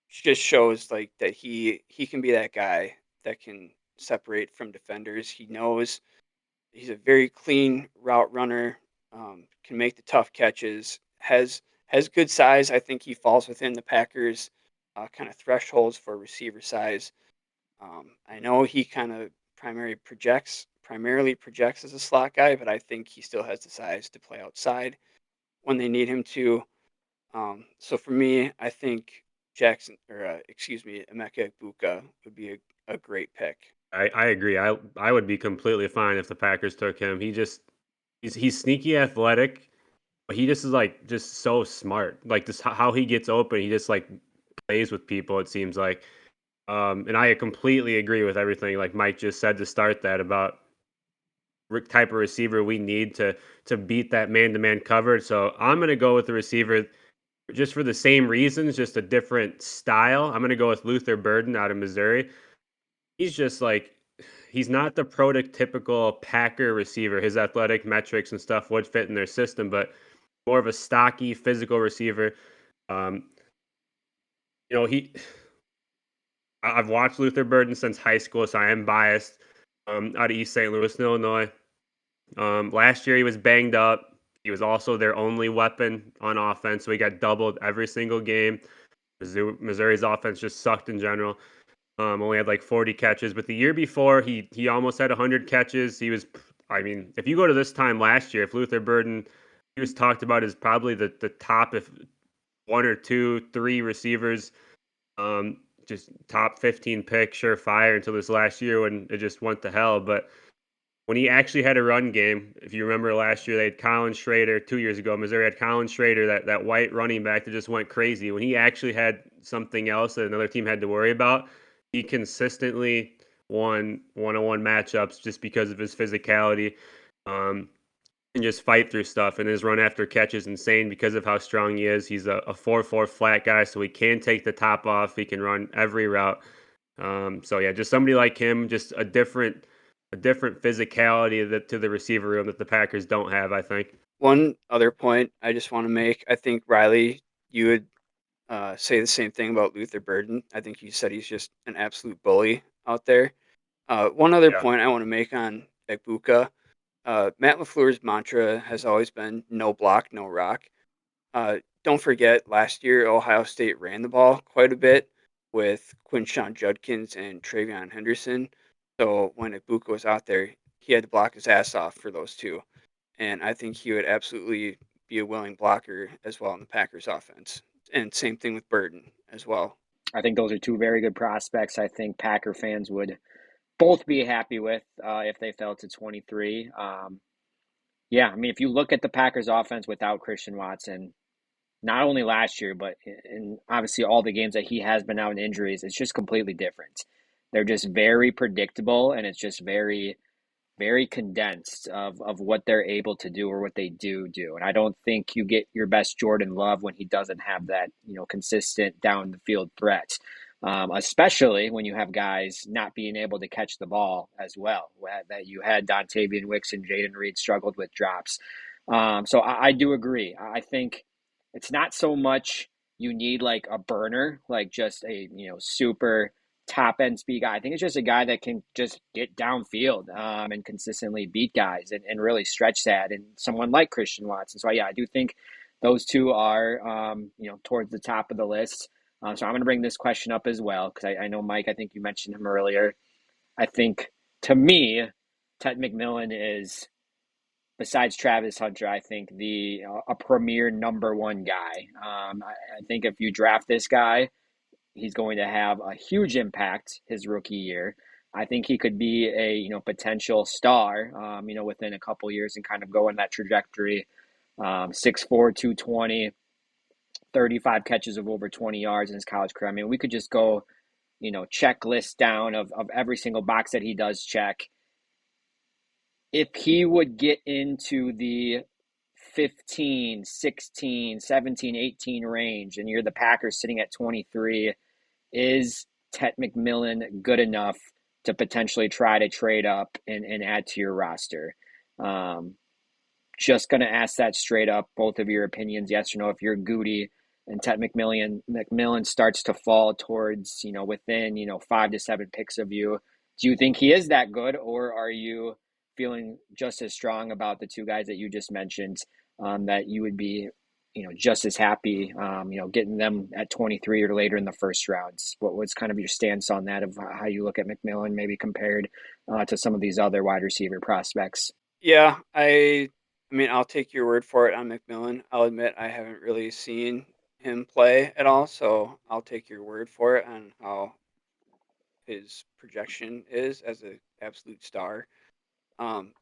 just shows like that he can be that guy that can separate from defenders. He knows he's a very clean route runner, can make the tough catches, has good size. I think he falls within the Packers kind of thresholds for receiver size. I know he kind of primarily projects as a slot guy, but I think he still has the size to play outside when they need him to. So for me, I think Emeka Egbuka would be a great pick. I agree. I would be completely fine if the Packers took him. He's sneaky athletic, but he just is like just so smart. Like just how he gets open, he just like plays with people. It seems like, and I completely agree with everything like Mike just said to start that about type of receiver we need to beat that man to man coverage. So I'm gonna go with the receiver just for the same reasons, just a different style. I'm gonna go with Luther Burden out of Missouri. He's just like he's not the prototypical Packer receiver. His athletic metrics and stuff would fit in their system, but more of a stocky, physical receiver. Um, you know, I've watched Luther Burden since high school, so I am biased. Out of East St. Louis, Illinois. Last year he was banged up. He was also their only weapon on offense, so he got doubled every single game. Missouri's offense just sucked in general. Only had like 40 catches, but the year before he almost had 100 catches. I mean, if you go to this time last year, if Luther Burden, he was talked about as probably the top, if one or two, three receivers, just top 15 pick, surefire until this last year when it just went to hell. But when he actually had a run game, if you remember last year, they had Colin Schrader. 2 years ago, Missouri had Colin Schrader, that white running back that just went crazy. When he actually had something else that another team had to worry about, he consistently won one-on-one matchups just because of his physicality, um, and just fight through stuff. And his run after catch is insane because of how strong he is. He's a 4-4 flat guy, so he can take the top off. He can run every route. So yeah, just somebody like him, just a different physicality to the receiver room that the Packers don't have, I think. One other point I just want to make, I think Riley, you would say the same thing about Luther Burden. I think you said he's just an absolute bully out there. One other Yeah. point I want to make on Egbuka, Matt LaFleur's mantra has always been no block, no rock. Don't forget, last year Ohio State ran the ball quite a bit with Quinshawn Judkins and Travion Henderson. So when Egbuka was out there, he had to block his ass off for those two. And I think he would absolutely be a willing blocker as well in the Packers offense. And same thing with Burden as well. I think those are two very good prospects. I think Packer fans would both be happy with if they fell to 23. Yeah, I mean, if you look at the Packers offense without Christian Watson, not only last year, but in obviously all the games that he has been out in injuries, it's just completely different. They're just very predictable, and it's just very condensed of what they're able to do or what they do. And I don't think you get your best Jordan Love when he doesn't have that, consistent down the field threat. Especially when you have guys not being able to catch the ball as well. That you had Dontavian Wicks and Jaden Reed struggled with drops. So I do agree. I think it's not so much you need like a burner, like just a super top end speed guy. I think it's just a guy that can just get downfield and consistently beat guys and really stretch that. And someone like Christian Watson. So yeah, I do think those two are towards the top of the list. So I'm going to bring this question up as well because I know Mike. I think you mentioned him earlier. I think to me, Ted McMillan is besides Travis Hunter. I think the a premier number one guy. I think if you draft this guy, he's going to have a huge impact his rookie year. I think he could be a potential star, within a couple years and kind of go in that trajectory. 6'4", 220, 35 catches of over 20 yards in his college career. I mean, we could just go, checklist down of every single box that he does check. If he would get into the 15, 16, 17, 18 range, and you're the Packers sitting at 23, is Ted McMillan good enough to potentially try to trade up and add to your roster? Just going to ask that straight up, both of your opinions, yes or no. If you're Goody and Ted McMillan starts to fall towards, within, 5 to 7 picks of you, do you think he is that good, or are you feeling just as strong about the two guys that you just mentioned, that you would be, just as happy, getting them at 23 or later in the first rounds? What's kind of your stance on that of how you look at McMillan, maybe compared to some of these other wide receiver prospects? Yeah, I mean, I'll take your word for it on McMillan. I'll admit I haven't really seen him play at all, so I'll take your word for it on how his projection is as an absolute star. Um,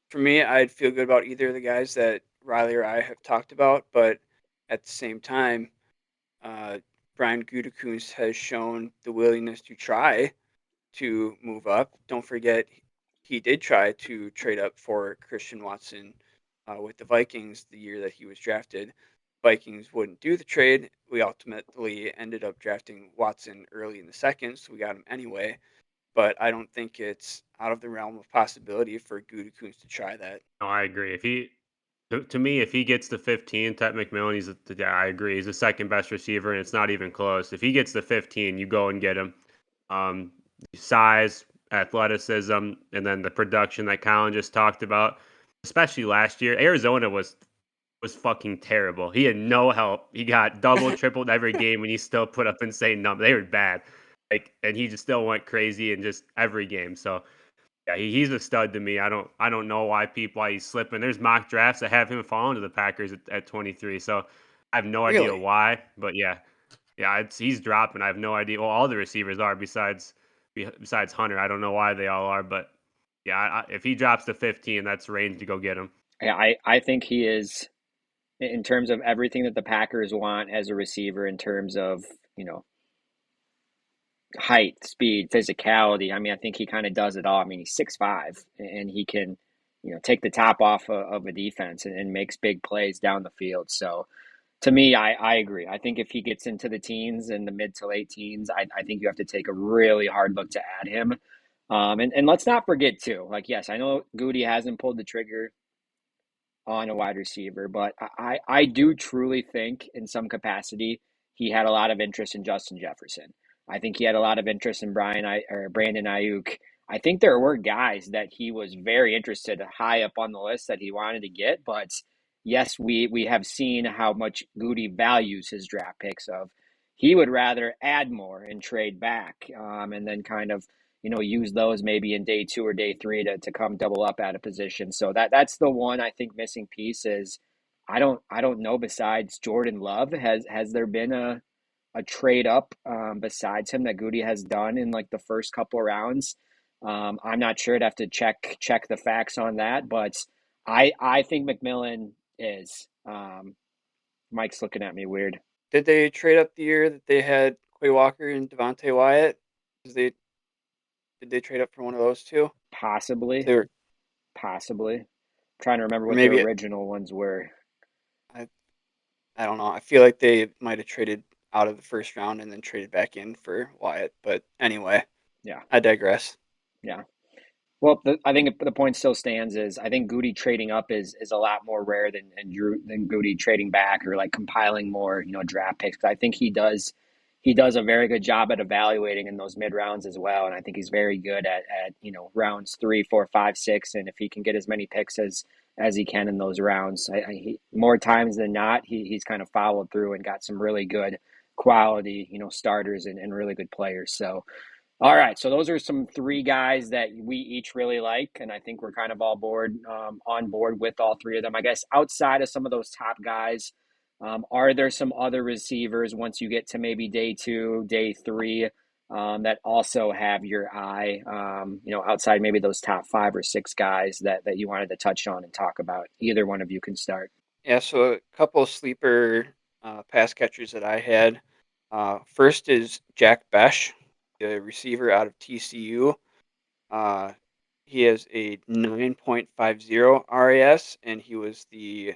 for me, I'd feel good about either of the guys that Riley or I have talked about, but at the same time, uh, Brian Gutekunst has shown the willingness to try to move up. Don't forget, he did try to trade up for Christian Watson with the Vikings the year that he was drafted. Vikings wouldn't do the trade. We ultimately ended up drafting Watson early in the second, so we got him anyway. But I don't think it's out of the realm of possibility for Gutekunst to try that. No, I agree. If he to me, if he gets to 15, Ted McMillan, yeah, I agree. He's the second best receiver, and it's not even close. If he gets to 15, you go and get him. Um, Size, athleticism, and then the production that Colin just talked about, especially last year. Arizona was fucking terrible. He had no help. He got double, tripled every game, and he still put up insane numbers. They were bad, and he just still went crazy in just every game. So yeah, he's a stud to me. I don't know why he's slipping. There's mock drafts that have him falling to the Packers at 23. So I have no idea Really? why, but yeah, he's dropping. I have no idea. Well, all the receivers are besides Hunter. I don't know why they all are, but yeah, if he drops to 15, that's range to go get him. Yeah, I think he is in terms of everything that the Packers want as a receiver in terms of, you know, height, speed, physicality. I mean, I think he kind of does it all. I mean, he's 6'5", and he can, take the top off of a defense and makes big plays down the field. So to me, I agree. I think if he gets into the teens and the mid to late teens, I think you have to take a really hard look to add him. And let's not forget too, like, yes, I know Goody hasn't pulled the trigger on a wide receiver, but I do truly think in some capacity he had a lot of interest in Justin Jefferson. I think he had a lot of interest in Brandon Ayuk. I think there were guys that he was very interested high up on the list that he wanted to get, but yes, we have seen how much Goody values his draft picks. Of he would rather add more and trade back, and then kind of use those maybe in day two or day three to come double up at a position. So that's the one I think missing piece is I don't know besides Jordan Love has there been a trade up besides him that Goody has done in like the first couple of rounds. I'm not sure. I'd have to check the facts on that, but I think McMillan is. Mike's looking at me weird. Did they trade up the year that they had Quay Walker and Devontae Wyatt? Did they trade up for one of those two? Possibly, They were, possibly. I'm trying to remember or what the maybe original ones were. I I don't know. I feel like they might have traded out of the first round and then traded back in for Wyatt. But anyway, Yeah, I digress. yeah. Well, I think the point still stands is I think Goody trading up is a lot more rare than Goody trading back or like compiling more draft picks. I think he does a very good job at evaluating in those mid rounds as well, and I think he's very good at rounds 3, 4, 5, 6, and if he can get as many picks as he can in those rounds, more times than not he's kind of followed through and got some really good quality starters and really good players. So. All right, so those are some three guys that we each really like, and I think we're kind of all on board with all three of them. I guess outside of some of those top guys, are there some other receivers once you get to maybe day two, day three, that also have your eye, outside maybe those top 5 or 6 guys that you wanted to touch on and talk about? Either one of you can start. Yeah, so a couple of sleeper pass catchers that I had. First is Jack Besh, the receiver out of TCU. Uh, he has a 9.50 RAS, and he was the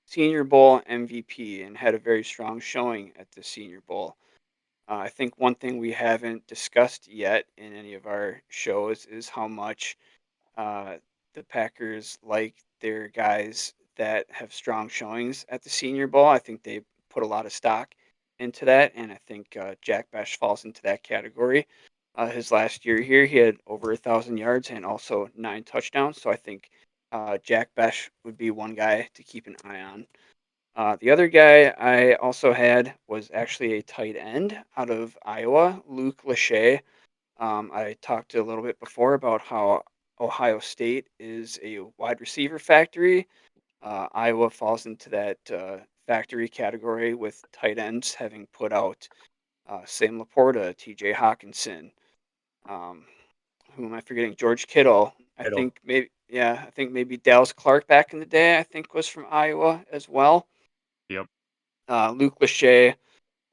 Senior Bowl MVP and had a very strong showing at the Senior Bowl. I think one thing we haven't discussed yet in any of our shows is how much uh, the Packers like their guys that have strong showings at the Senior Bowl. I think they put a lot of stock into that, and I think Jack Besh falls into that category. His last year here, he had over 1,000 yards and also 9 touchdowns. So I think Jack Besh would be one guy to keep an eye on. The other guy I also had was actually a tight end out of Iowa, Luke Lachey. I talked a little bit before about how Ohio State is a wide receiver factory. Iowa falls into that factory category with tight ends having put out Sam Laporta, T.J. Hawkinson. Um, who am I forgetting? George Kittle. It'll. I think maybe Dallas Clark back in the day. I think was from Iowa as well. Yep. Luke Lachey,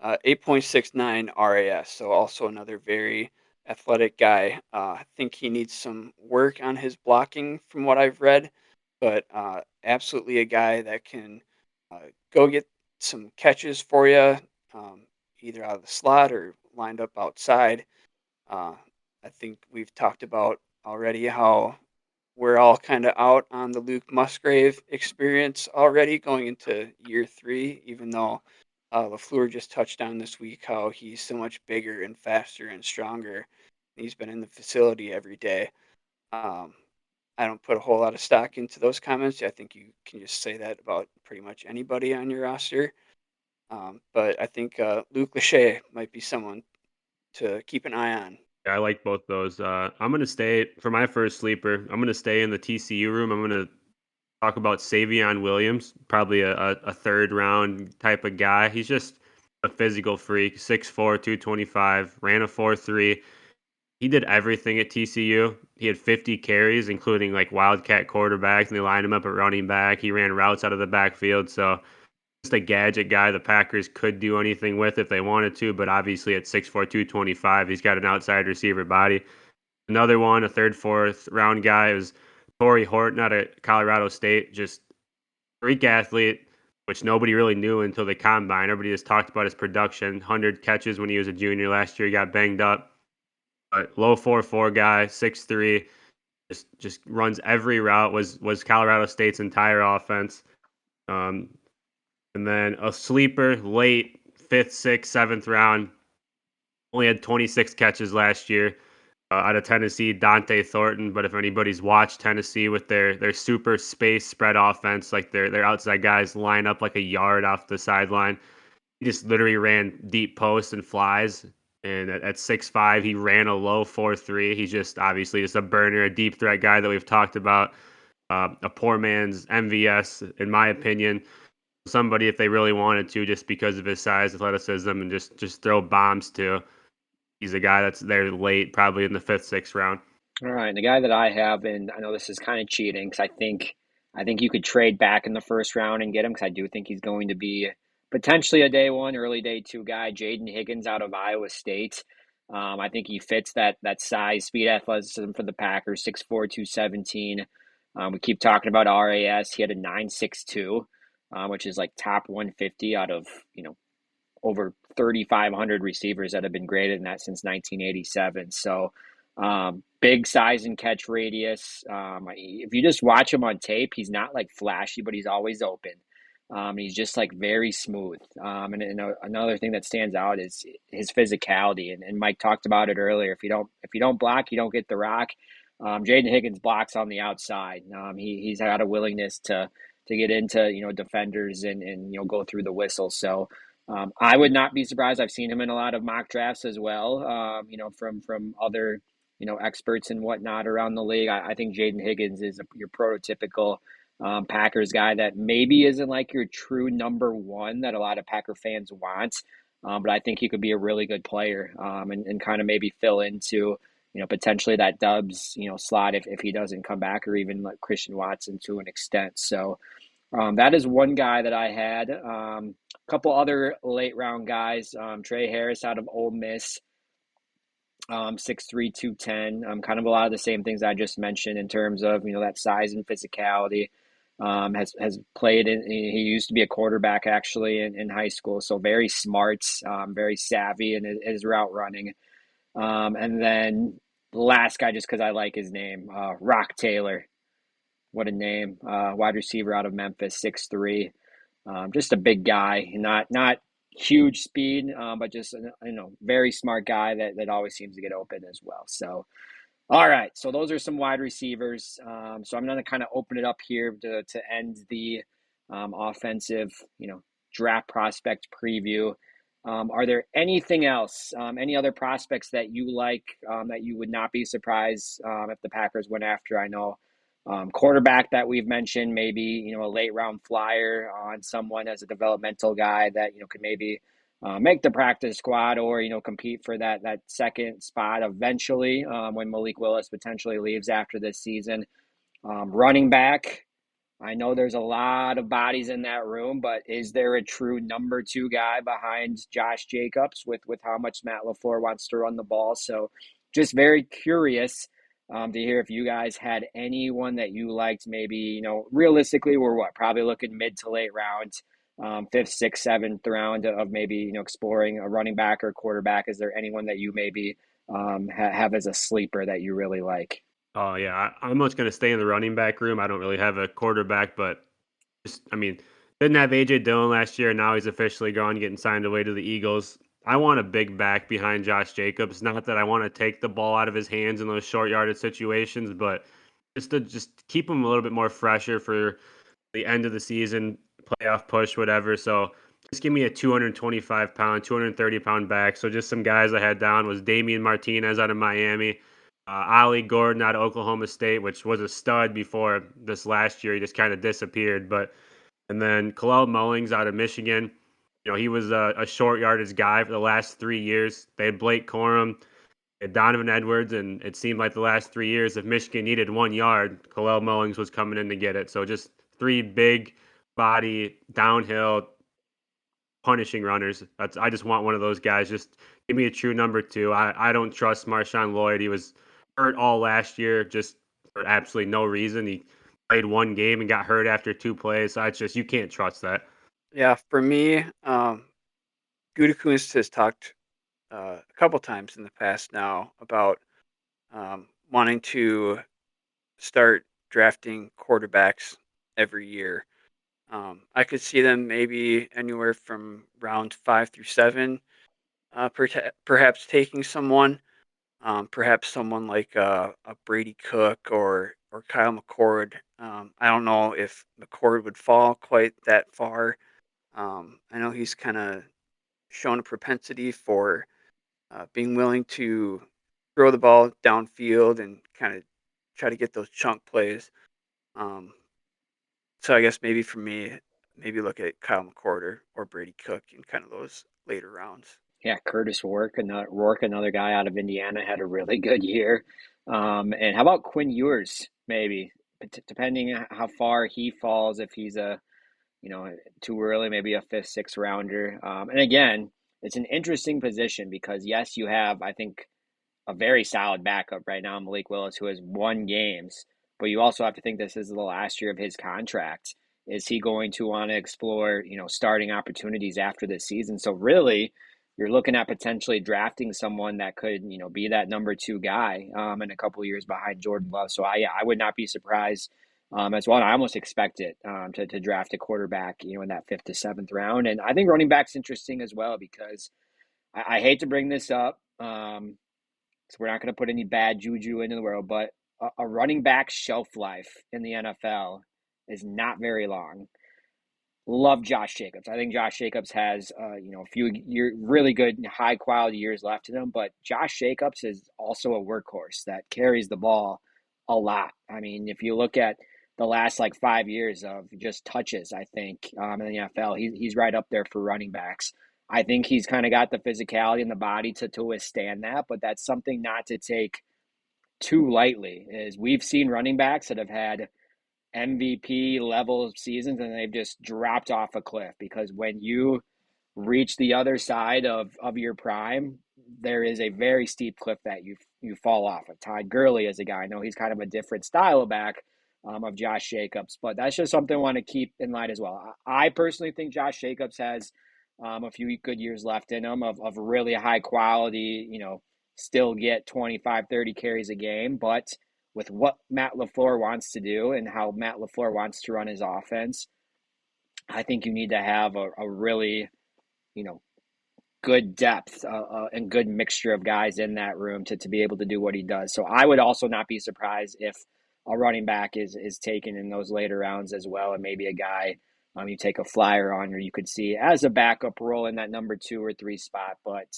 8.69 RAS, so also another very athletic guy. I think he needs some work on his blocking from what I've read, but absolutely a guy that can go get some catches for you, um, either out of the slot or lined up outside. Uh, I think we've talked about already how we're all kind of out on the Luke Musgrave experience already going into year 3, even though LaFleur just touched on this week how he's so much bigger and faster and stronger. He's been in the facility every day. Um, I don't put a whole lot of stock into those comments. I think you can just say that about pretty much anybody on your roster. But I think Luke Lachey might be someone to keep an eye on. I like both those. I'm gonna stay for my first sleeper. I'm gonna stay in the TCU room. I'm gonna talk about Savion Williams, probably a third round type of guy. He's just a physical freak, 6'4", 225, ran a 4.3. He did everything at TCU. He had 50 carries, including like wildcat quarterbacks, and they lined him up at running back. He ran routes out of the backfield. So just a gadget guy the Packers could do anything with if they wanted to, but obviously at 6'4", 225, he's got an outside receiver body. Another one, a third, fourth round guy, is Torrey Horton out of Colorado State. Just freak athlete, which nobody really knew until the combine. Everybody just talked about his production. 100 catches when he was a junior last year. He got banged up. But low 4.4 guy, 6'3", just runs every route. Was Colorado State's entire offense. Um, and then a sleeper, late fifth, sixth, seventh round. Only had 26 catches last year. Out of Tennessee, Dante Thornton. But if anybody's watched Tennessee with their super space spread offense, like their outside guys line up like a yard off the sideline, he just literally ran deep posts and flies. And at 6'5", he ran a low 4.3. He's just obviously just a burner, a deep threat guy that we've talked about. A poor man's MVS, in my opinion. Somebody, if they really wanted to, just because of his size, athleticism, and just throw bombs to. He's a guy that's there late, probably in the fifth, sixth round. All right, the guy that I have, and I know this is kind of cheating because I think you could trade back in the first round and get him because I do think he's going to be potentially a day one, early day two guy. Jaden Higgins out of Iowa State. I think he fits that size, speed, athleticism for the Packers. 6'4", 217. We keep talking about RAS. He had a 9.62, which is like top 150 out of over 3,500 receivers that have been graded in that since 1987. So big size and catch radius. If you just watch him on tape, he's not like flashy, but he's always open. He's just like very smooth. And another thing that stands out is his physicality. And Mike talked about it earlier. If you don't block, you don't get the rock. Jaden Higgins blocks on the outside. He's got a willingness to get into defenders and go through the whistle. So I would not be surprised. I've seen him in a lot of mock drafts as well. From other experts and whatnot around the league. I think Jaden Higgins is your prototypical Packers guy that maybe isn't like your true number one that a lot of Packer fans want. But I think he could be a really good player and kind of maybe fill into potentially that Dubs slot if he doesn't come back, or even like Christian Watson to an extent. So that is one guy that I had. A couple other late round guys. Trey Harris out of Ole Miss, 6'3", 210. Kind of a lot of the same things I just mentioned in terms of that size and physicality. Has played in. He used to be a quarterback actually in high school, so very smart, very savvy in his route running. And then the last guy, just because I like his name, Rock Taylor. What a name! Wide receiver out of Memphis, 6'3". Just a big guy, not huge speed, but just very smart guy that always seems to get open as well. So, all right, so those are some wide receivers. So I'm going to kind of open it up here to end the offensive, draft prospect preview. Are there anything else, any other prospects that you like that you would not be surprised if the Packers went after? I know quarterback that we've mentioned, maybe a late round flyer on someone as a developmental guy that could maybe make the practice squad, or compete for that second spot eventually when Malik Willis potentially leaves after this season. Running back, I know there's a lot of bodies in that room, but is there a true number two guy behind Josh Jacobs with how much Matt LaFleur wants to run the ball? So just very curious to hear if you guys had anyone that you liked. Maybe, realistically, we're probably looking mid to late round, fifth, sixth, seventh round of maybe, exploring a running back or quarterback. Is there anyone that you maybe have as a sleeper that you really like? Oh yeah, I'm just going to stay in the running back room. I don't really have a quarterback, but didn't have AJ Dillon last year. Now he's officially gone, getting signed away to the Eagles. I want a big back behind Josh Jacobs. Not that I want to take the ball out of his hands in those short yardage situations, but just keep him a little bit more fresher for the end of the season, playoff push, whatever. So just give me a 225-pound, 230-pound back. So just some guys I had down was Damian Martinez out of Miami, Ollie Gordon out of Oklahoma State, which was a stud before this last year. He just kind of disappeared. And then Kalel Mullings out of Michigan. He was a short yardage guy for the last 3 years. They had Blake Corum, they had Donovan Edwards, and it seemed like the last 3 years, if Michigan needed 1 yard, Kalel Mullings was coming in to get it. So just three big body, downhill, punishing runners. I just want one of those guys. Just give me a true number two. I don't trust Marshawn Lloyd. He was hurt all last year just for absolutely no reason. He played one game and got hurt after 2 plays. So you can't trust that. Yeah, for me, Gutekunst has talked a couple times in the past now about wanting to start drafting quarterbacks every year. I could see them maybe anywhere from round 5 through 7, perhaps taking someone, perhaps someone like a Brady Cook or Kyle McCord. I don't know if McCord would fall quite that far. I know he's kind of shown a propensity for being willing to throw the ball downfield and kind of try to get those chunk plays. Um, so I guess maybe for me, maybe look at Kyle McCord or Brady Cook in kind of those later rounds. Yeah, Curtis Rourke, another guy out of Indiana, had a really good year. And how about Quinn Ewers, maybe, depending on how far he falls, if he's you know, too early, maybe a fifth, sixth rounder. And again, it's an interesting position because yes, you have, I think, a very solid backup right now, Malik Willis, who has won games. But you also have to think this is the last year of his contract. Is he going to want to explore, starting opportunities after this season? So really, you're looking at potentially drafting someone that could, be that number two guy in a couple of years behind Jordan Love. So I would not be surprised as well. And I almost expect it to draft a quarterback, in that fifth to seventh round. And I think running back's interesting as well because I hate to bring this up. So we're not going to put any bad juju into the world, but a running back shelf life in the NFL is not very long. Love Josh Jacobs. I think Josh Jacobs has, a few really good, high quality years left in him. But Josh Jacobs is also a workhorse that carries the ball a lot. I mean, if you look at the last like 5 years of just touches, I think in the NFL, he's right up there for running backs. I think he's kind of got the physicality and the body to withstand that, but that's something not to take too lightly. Is we've seen running backs that have had MVP level seasons and they've just dropped off a cliff because when you reach the other side of your prime, there is a very steep cliff that you fall off of. Todd Gurley is a guy. I know he's kind of a different style of back of Josh Jacobs, but that's just something I want to keep in mind as well. I personally think Josh Jacobs has a few good years left in him of really high quality, still get 25, 30 carries a game, but with what Matt LaFleur wants to do and how Matt LaFleur wants to run his offense, I think you need to have a really, you know, good depth and good mixture of guys in that room to be able to do what he does. So I would also not be surprised if a running back is taken in those later rounds as well, and maybe a guy you take a flyer on, or you could see as a backup role in that number 2 or 3 spot, but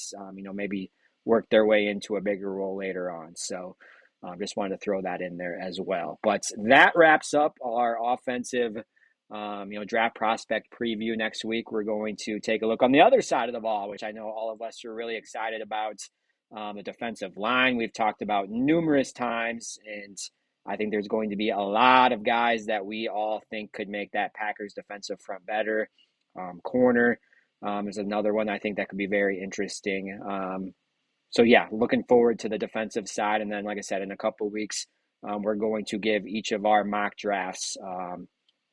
maybe work their way into a bigger role later on. So just wanted to throw that in there as well. But that wraps up our offensive draft prospect preview. Next week, we're going to take a look on the other side of the ball, which I know all of us are really excited about. The defensive line we've talked about numerous times, and I think there's going to be a lot of guys that we all think could make that Packers defensive front better. Corner is another one I think that could be very interesting. So yeah, looking forward to the defensive side, and then like I said, in a couple of weeks, we're going to give each of our mock drafts.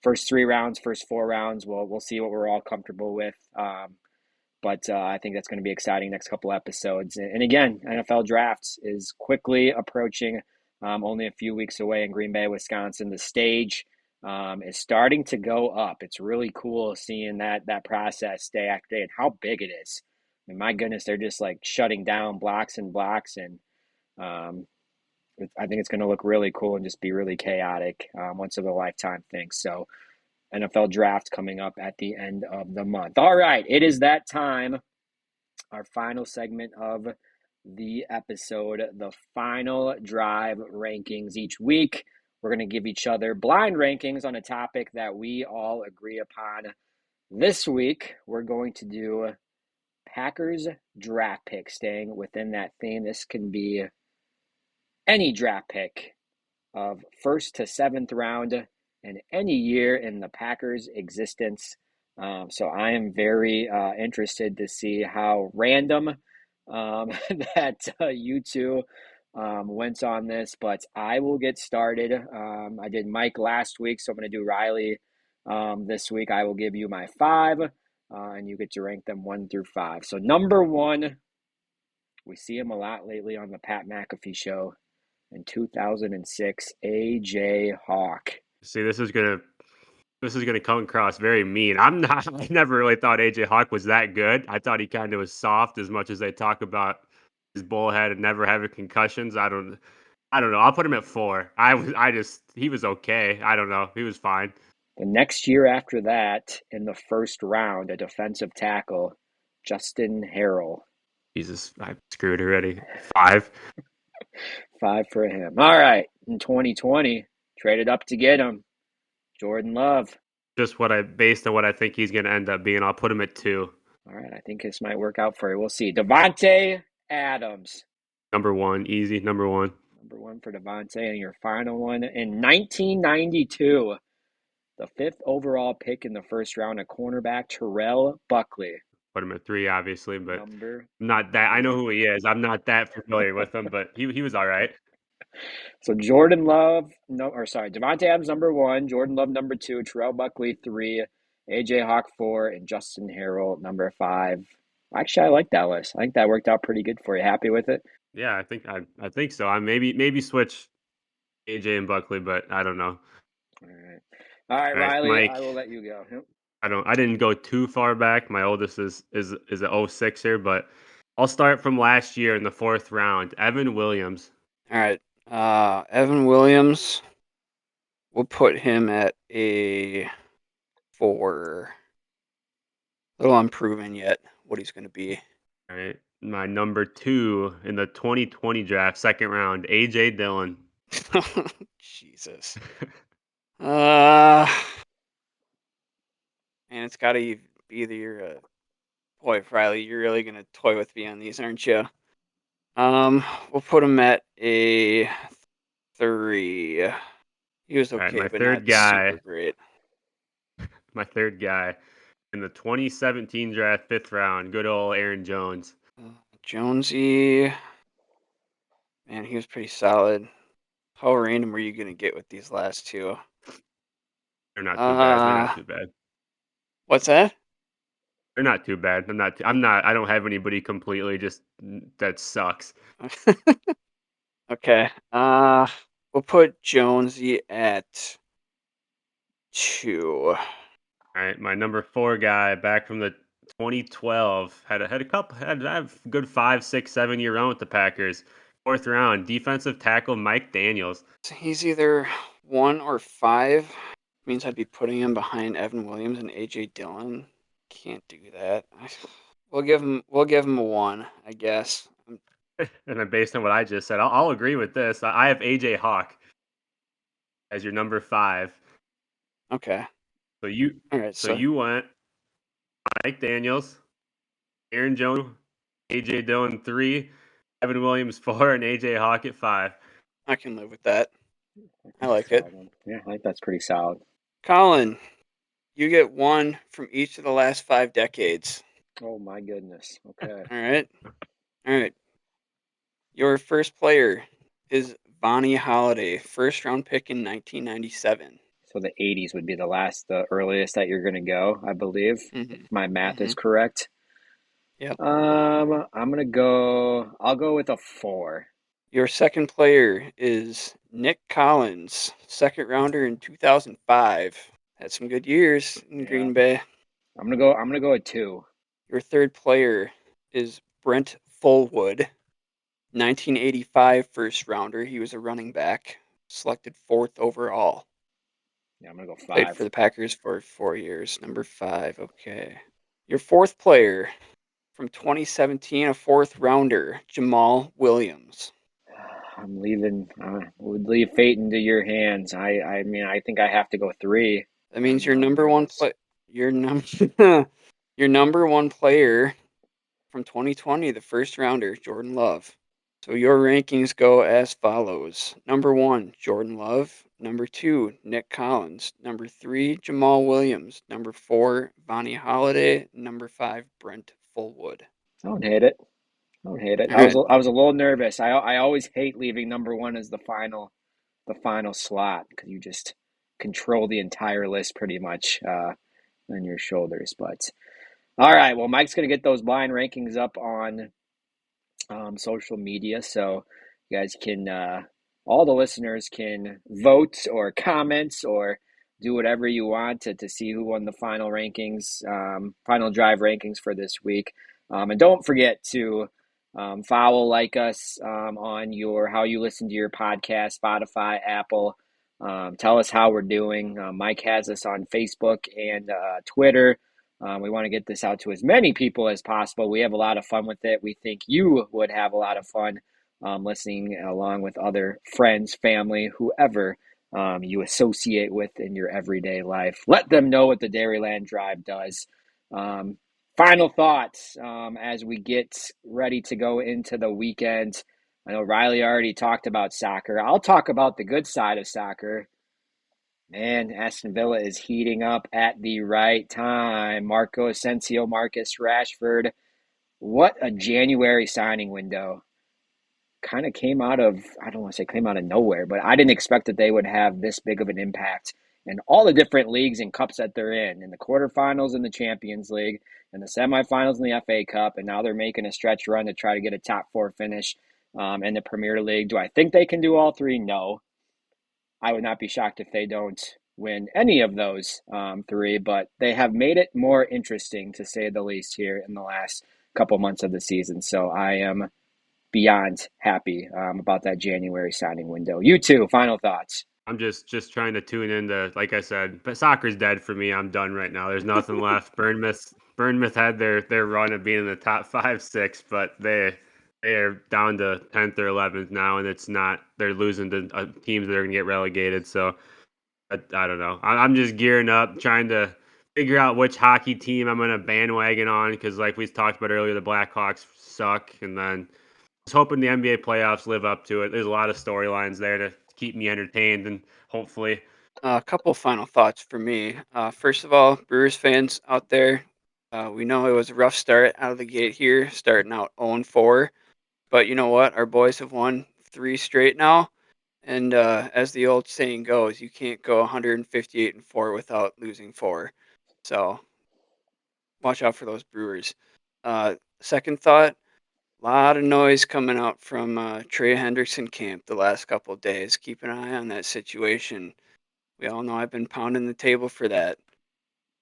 First 3 rounds, first 4 rounds, we'll see what we're all comfortable with. But I think that's going to be exciting next couple episodes. And again, NFL drafts is quickly approaching, only a few weeks away in Green Bay, Wisconsin. The stage is starting to go up. It's really cool seeing that process day after day and how big it is. I mean, my goodness, they're just like shutting down blocks and blocks, and um, I think it's going to look really cool and just be really chaotic, once of a lifetime thing. So NFL draft coming up at the end of the month. All right, it is that time. Our final segment of the episode, the final drive rankings. Each week, we're going to give each other blind rankings on a topic that we all agree upon. This week, we're going to do Packers draft pick, staying within that theme. This can be any draft pick of first to seventh round in any year in the Packers' existence. So I am very interested to see how random that you two went on this, but I will get started. I did Mike last week, so I'm going to do Riley this week. I will give you my 5, and you get to rank them 1 through 5. So number 1, we see him a lot lately on the Pat McAfee show. In 2006, AJ Hawk. See, this is gonna come across very mean. I'm not. I never really thought AJ Hawk was that good. I thought he kind of was soft, as much as they talk about his bullhead and never having concussions. I don't know. I'll put him at 4. He was okay. I don't know. He was fine. The next year after that, in the first round, a defensive tackle, Justin Harrell. Jesus, I'm screwed already. 5. 5 for him. All right, in 2020, traded up to get him, Jordan Love. Based on what I think he's gonna end up being, I'll put him at 2. All right, I think this might work out for you. We'll see. Devontae Adams. Number one, easy. Number one. Number one for Devontae, and your final one in 1992. The fifth overall pick in the first round, a cornerback, Terrell Buckley. Put him at 3, obviously, but Number I'm not that. I know 3. who he is. I'm not that familiar with him, but he was all right. So Jordan Love, no, or sorry, Devontae Adams number 1, Jordan Love number 2, Terrell Buckley 3, AJ Hawk 4, and Justin Harrell number 5. Actually, I like that list. I think that worked out pretty good for you. Happy with it? Yeah, I think so. I maybe switch AJ and Buckley, but I don't know. All right, All right, Riley, I Mike. will let you go. Yep. I didn't go too far back. My oldest is a 06 here, but I'll start from last year in the 4th round. Evan Williams. All right. Evan Williams, we'll put him at a 4. A little unproven yet what he's going to be. All right. My number 2 in the 2020 draft, 2nd round, AJ Dillon. Jesus. Man, it's got to be either you're boy, Riley, you're really going to toy with me on these, aren't you? We'll put him at a 3. He was All right, okay, but not super great. My third guy in the 2017 draft, 5th round, good old Aaron Jones. Jonesy, man, he was pretty solid. How random were you going to get with these last two? They're not too bad. They're not too bad. What's that? They're not too bad. I don't have anybody completely just that sucks. Okay. We'll put Jonesy at 2. All right, my number 4 guy back from the 2012 had a good 5, 6, 7 year run with the Packers. 4th round, defensive tackle Mike Daniels. So he's either 1 or 5. Means I'd be putting him behind Evan Williams and AJ Dillon. Can't do that. We'll give him a 1, I guess. And then based on what I just said, I'll agree with this. I have AJ Hawk as your number 5. Okay. So you went Mike Daniels, Aaron Jones, AJ Dillon 3, Evan Williams 4, and AJ Hawk at 5. I can live with that. I like it. Yeah, I think that's pretty solid. Colin, you get 1 from each of the last 5 decades. Oh my goodness. Okay. All right. Your first player is Vonnie Holiday, 1st round pick in 1997. So the 80s would be the earliest that you're going to go, I believe, if my math is correct. Yep. I'll go with a 4. Your second player is Nick Collins, 2nd rounder in 2005. Had some good years in Green Bay. I'm gonna go with 2. Your third player is Brent Fullwood, 1985 1st rounder. He was a running back, selected 4th overall. Yeah, I'm gonna go 5. Played for the Packers for 4 years. Number 5. Okay. Your fourth player from 2017, a 4th rounder, Jamal Williams. Would leave fate into your hands. I mean, I think I have to go 3. That means your number one your number one player from 2020, the 1st rounder, Jordan Love. So your rankings go as follows. Number 1, Jordan Love. Number 2, Nick Collins. Number 3, Jamal Williams. Number 4, Vonnie Holiday. Number 5, Brent Fullwood. I don't hate it. All I right. was a little nervous. I always hate leaving number 1 as the final slot because you just control the entire list pretty much on your shoulders. But all right, well, Mike's gonna get those blind rankings up on social media, so you guys can all the listeners can vote or comments or do whatever you want to see who won the final rankings, final drive rankings for this week. And don't forget to follow, like us on how you listen to your podcast, Spotify, Apple. Tell us how we're doing. Mike has us on Facebook and Twitter. We want to get this out to as many people as possible. We have a lot of fun with it. We think you would have a lot of fun listening along with other friends, family, whoever you associate with in your everyday life. Let them know what the Dairyland Drive does. final thoughts as we get ready to go into the weekend. I know Riley already talked about soccer. I'll talk about the good side of soccer. Man, Aston Villa is heating up at the right time. Marco Asensio, Marcus Rashford. What a January signing window. Kind of came out of, I don't want to say came out of nowhere, but I didn't expect that they would have this big of an impact in all the different leagues and cups that they're in the quarterfinals in the Champions League, in the semifinals in the FA Cup, and now they're making a stretch run to try to get a top four finish in the Premier League. Do I think they can do all three? No. I would not be shocked if they don't win any of those three, but they have made it more interesting, to say the least, here in the last couple months of the season. So I am beyond happy about that January signing window. You too, final thoughts. I'm just trying to tune into, like I said, but soccer's dead for me. I'm done right now. There's nothing left. Bournemouth had their run of being in the top 5, 6, but they are down to 10th or 11th now, and it's not. They're losing to teams that are going to get relegated. So I don't know. I'm just gearing up, trying to figure out which hockey team I'm going to bandwagon on because, like we talked about earlier, the Blackhawks suck, and then just hoping the NBA playoffs live up to it. There's a lot of storylines there to keep me entertained, and hopefully, A couple final thoughts for me. First of all, Brewers fans out there, we know it was a rough start out of the gate here, starting out 0-4. But you know what? Our boys have won 3 straight now. And as the old saying goes, you can't go 158-4 without losing 4. So watch out for those Brewers. Second thought, a lot of noise coming out from Trey Hendrickson camp the last couple of days. Keep an eye on that situation. We all know I've been pounding the table for that.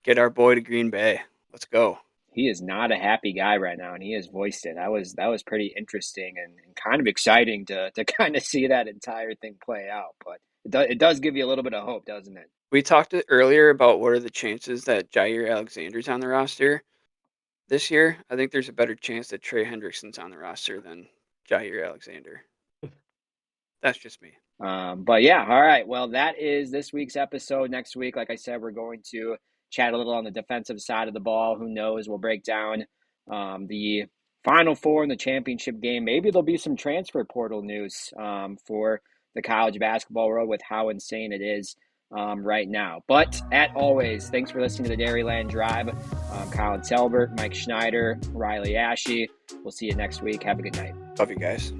Get our boy to Green Bay. Let's go. He is not a happy guy right now, and he has voiced it. That was pretty interesting and kind of exciting to kind of see that entire thing play out. But it does give you a little bit of hope, doesn't it? We talked earlier about what are the chances that Jair Alexander's on the roster this year. I think there's a better chance that Trey Hendrickson's on the roster than Jair Alexander. That's just me. But yeah, all right. Well, that is this week's episode. Next week, like I said, we're going to chat a little on the defensive side of the ball. Who knows? We'll break down the Final Four in the championship game. Maybe there'll be some transfer portal news for the college basketball world with how insane it is right now. But at always, thanks for listening to the Dairyland Drive. Colin Talbert, Mike Schneider, Riley Ashe. We'll see you next week. Have a good night. Love you guys.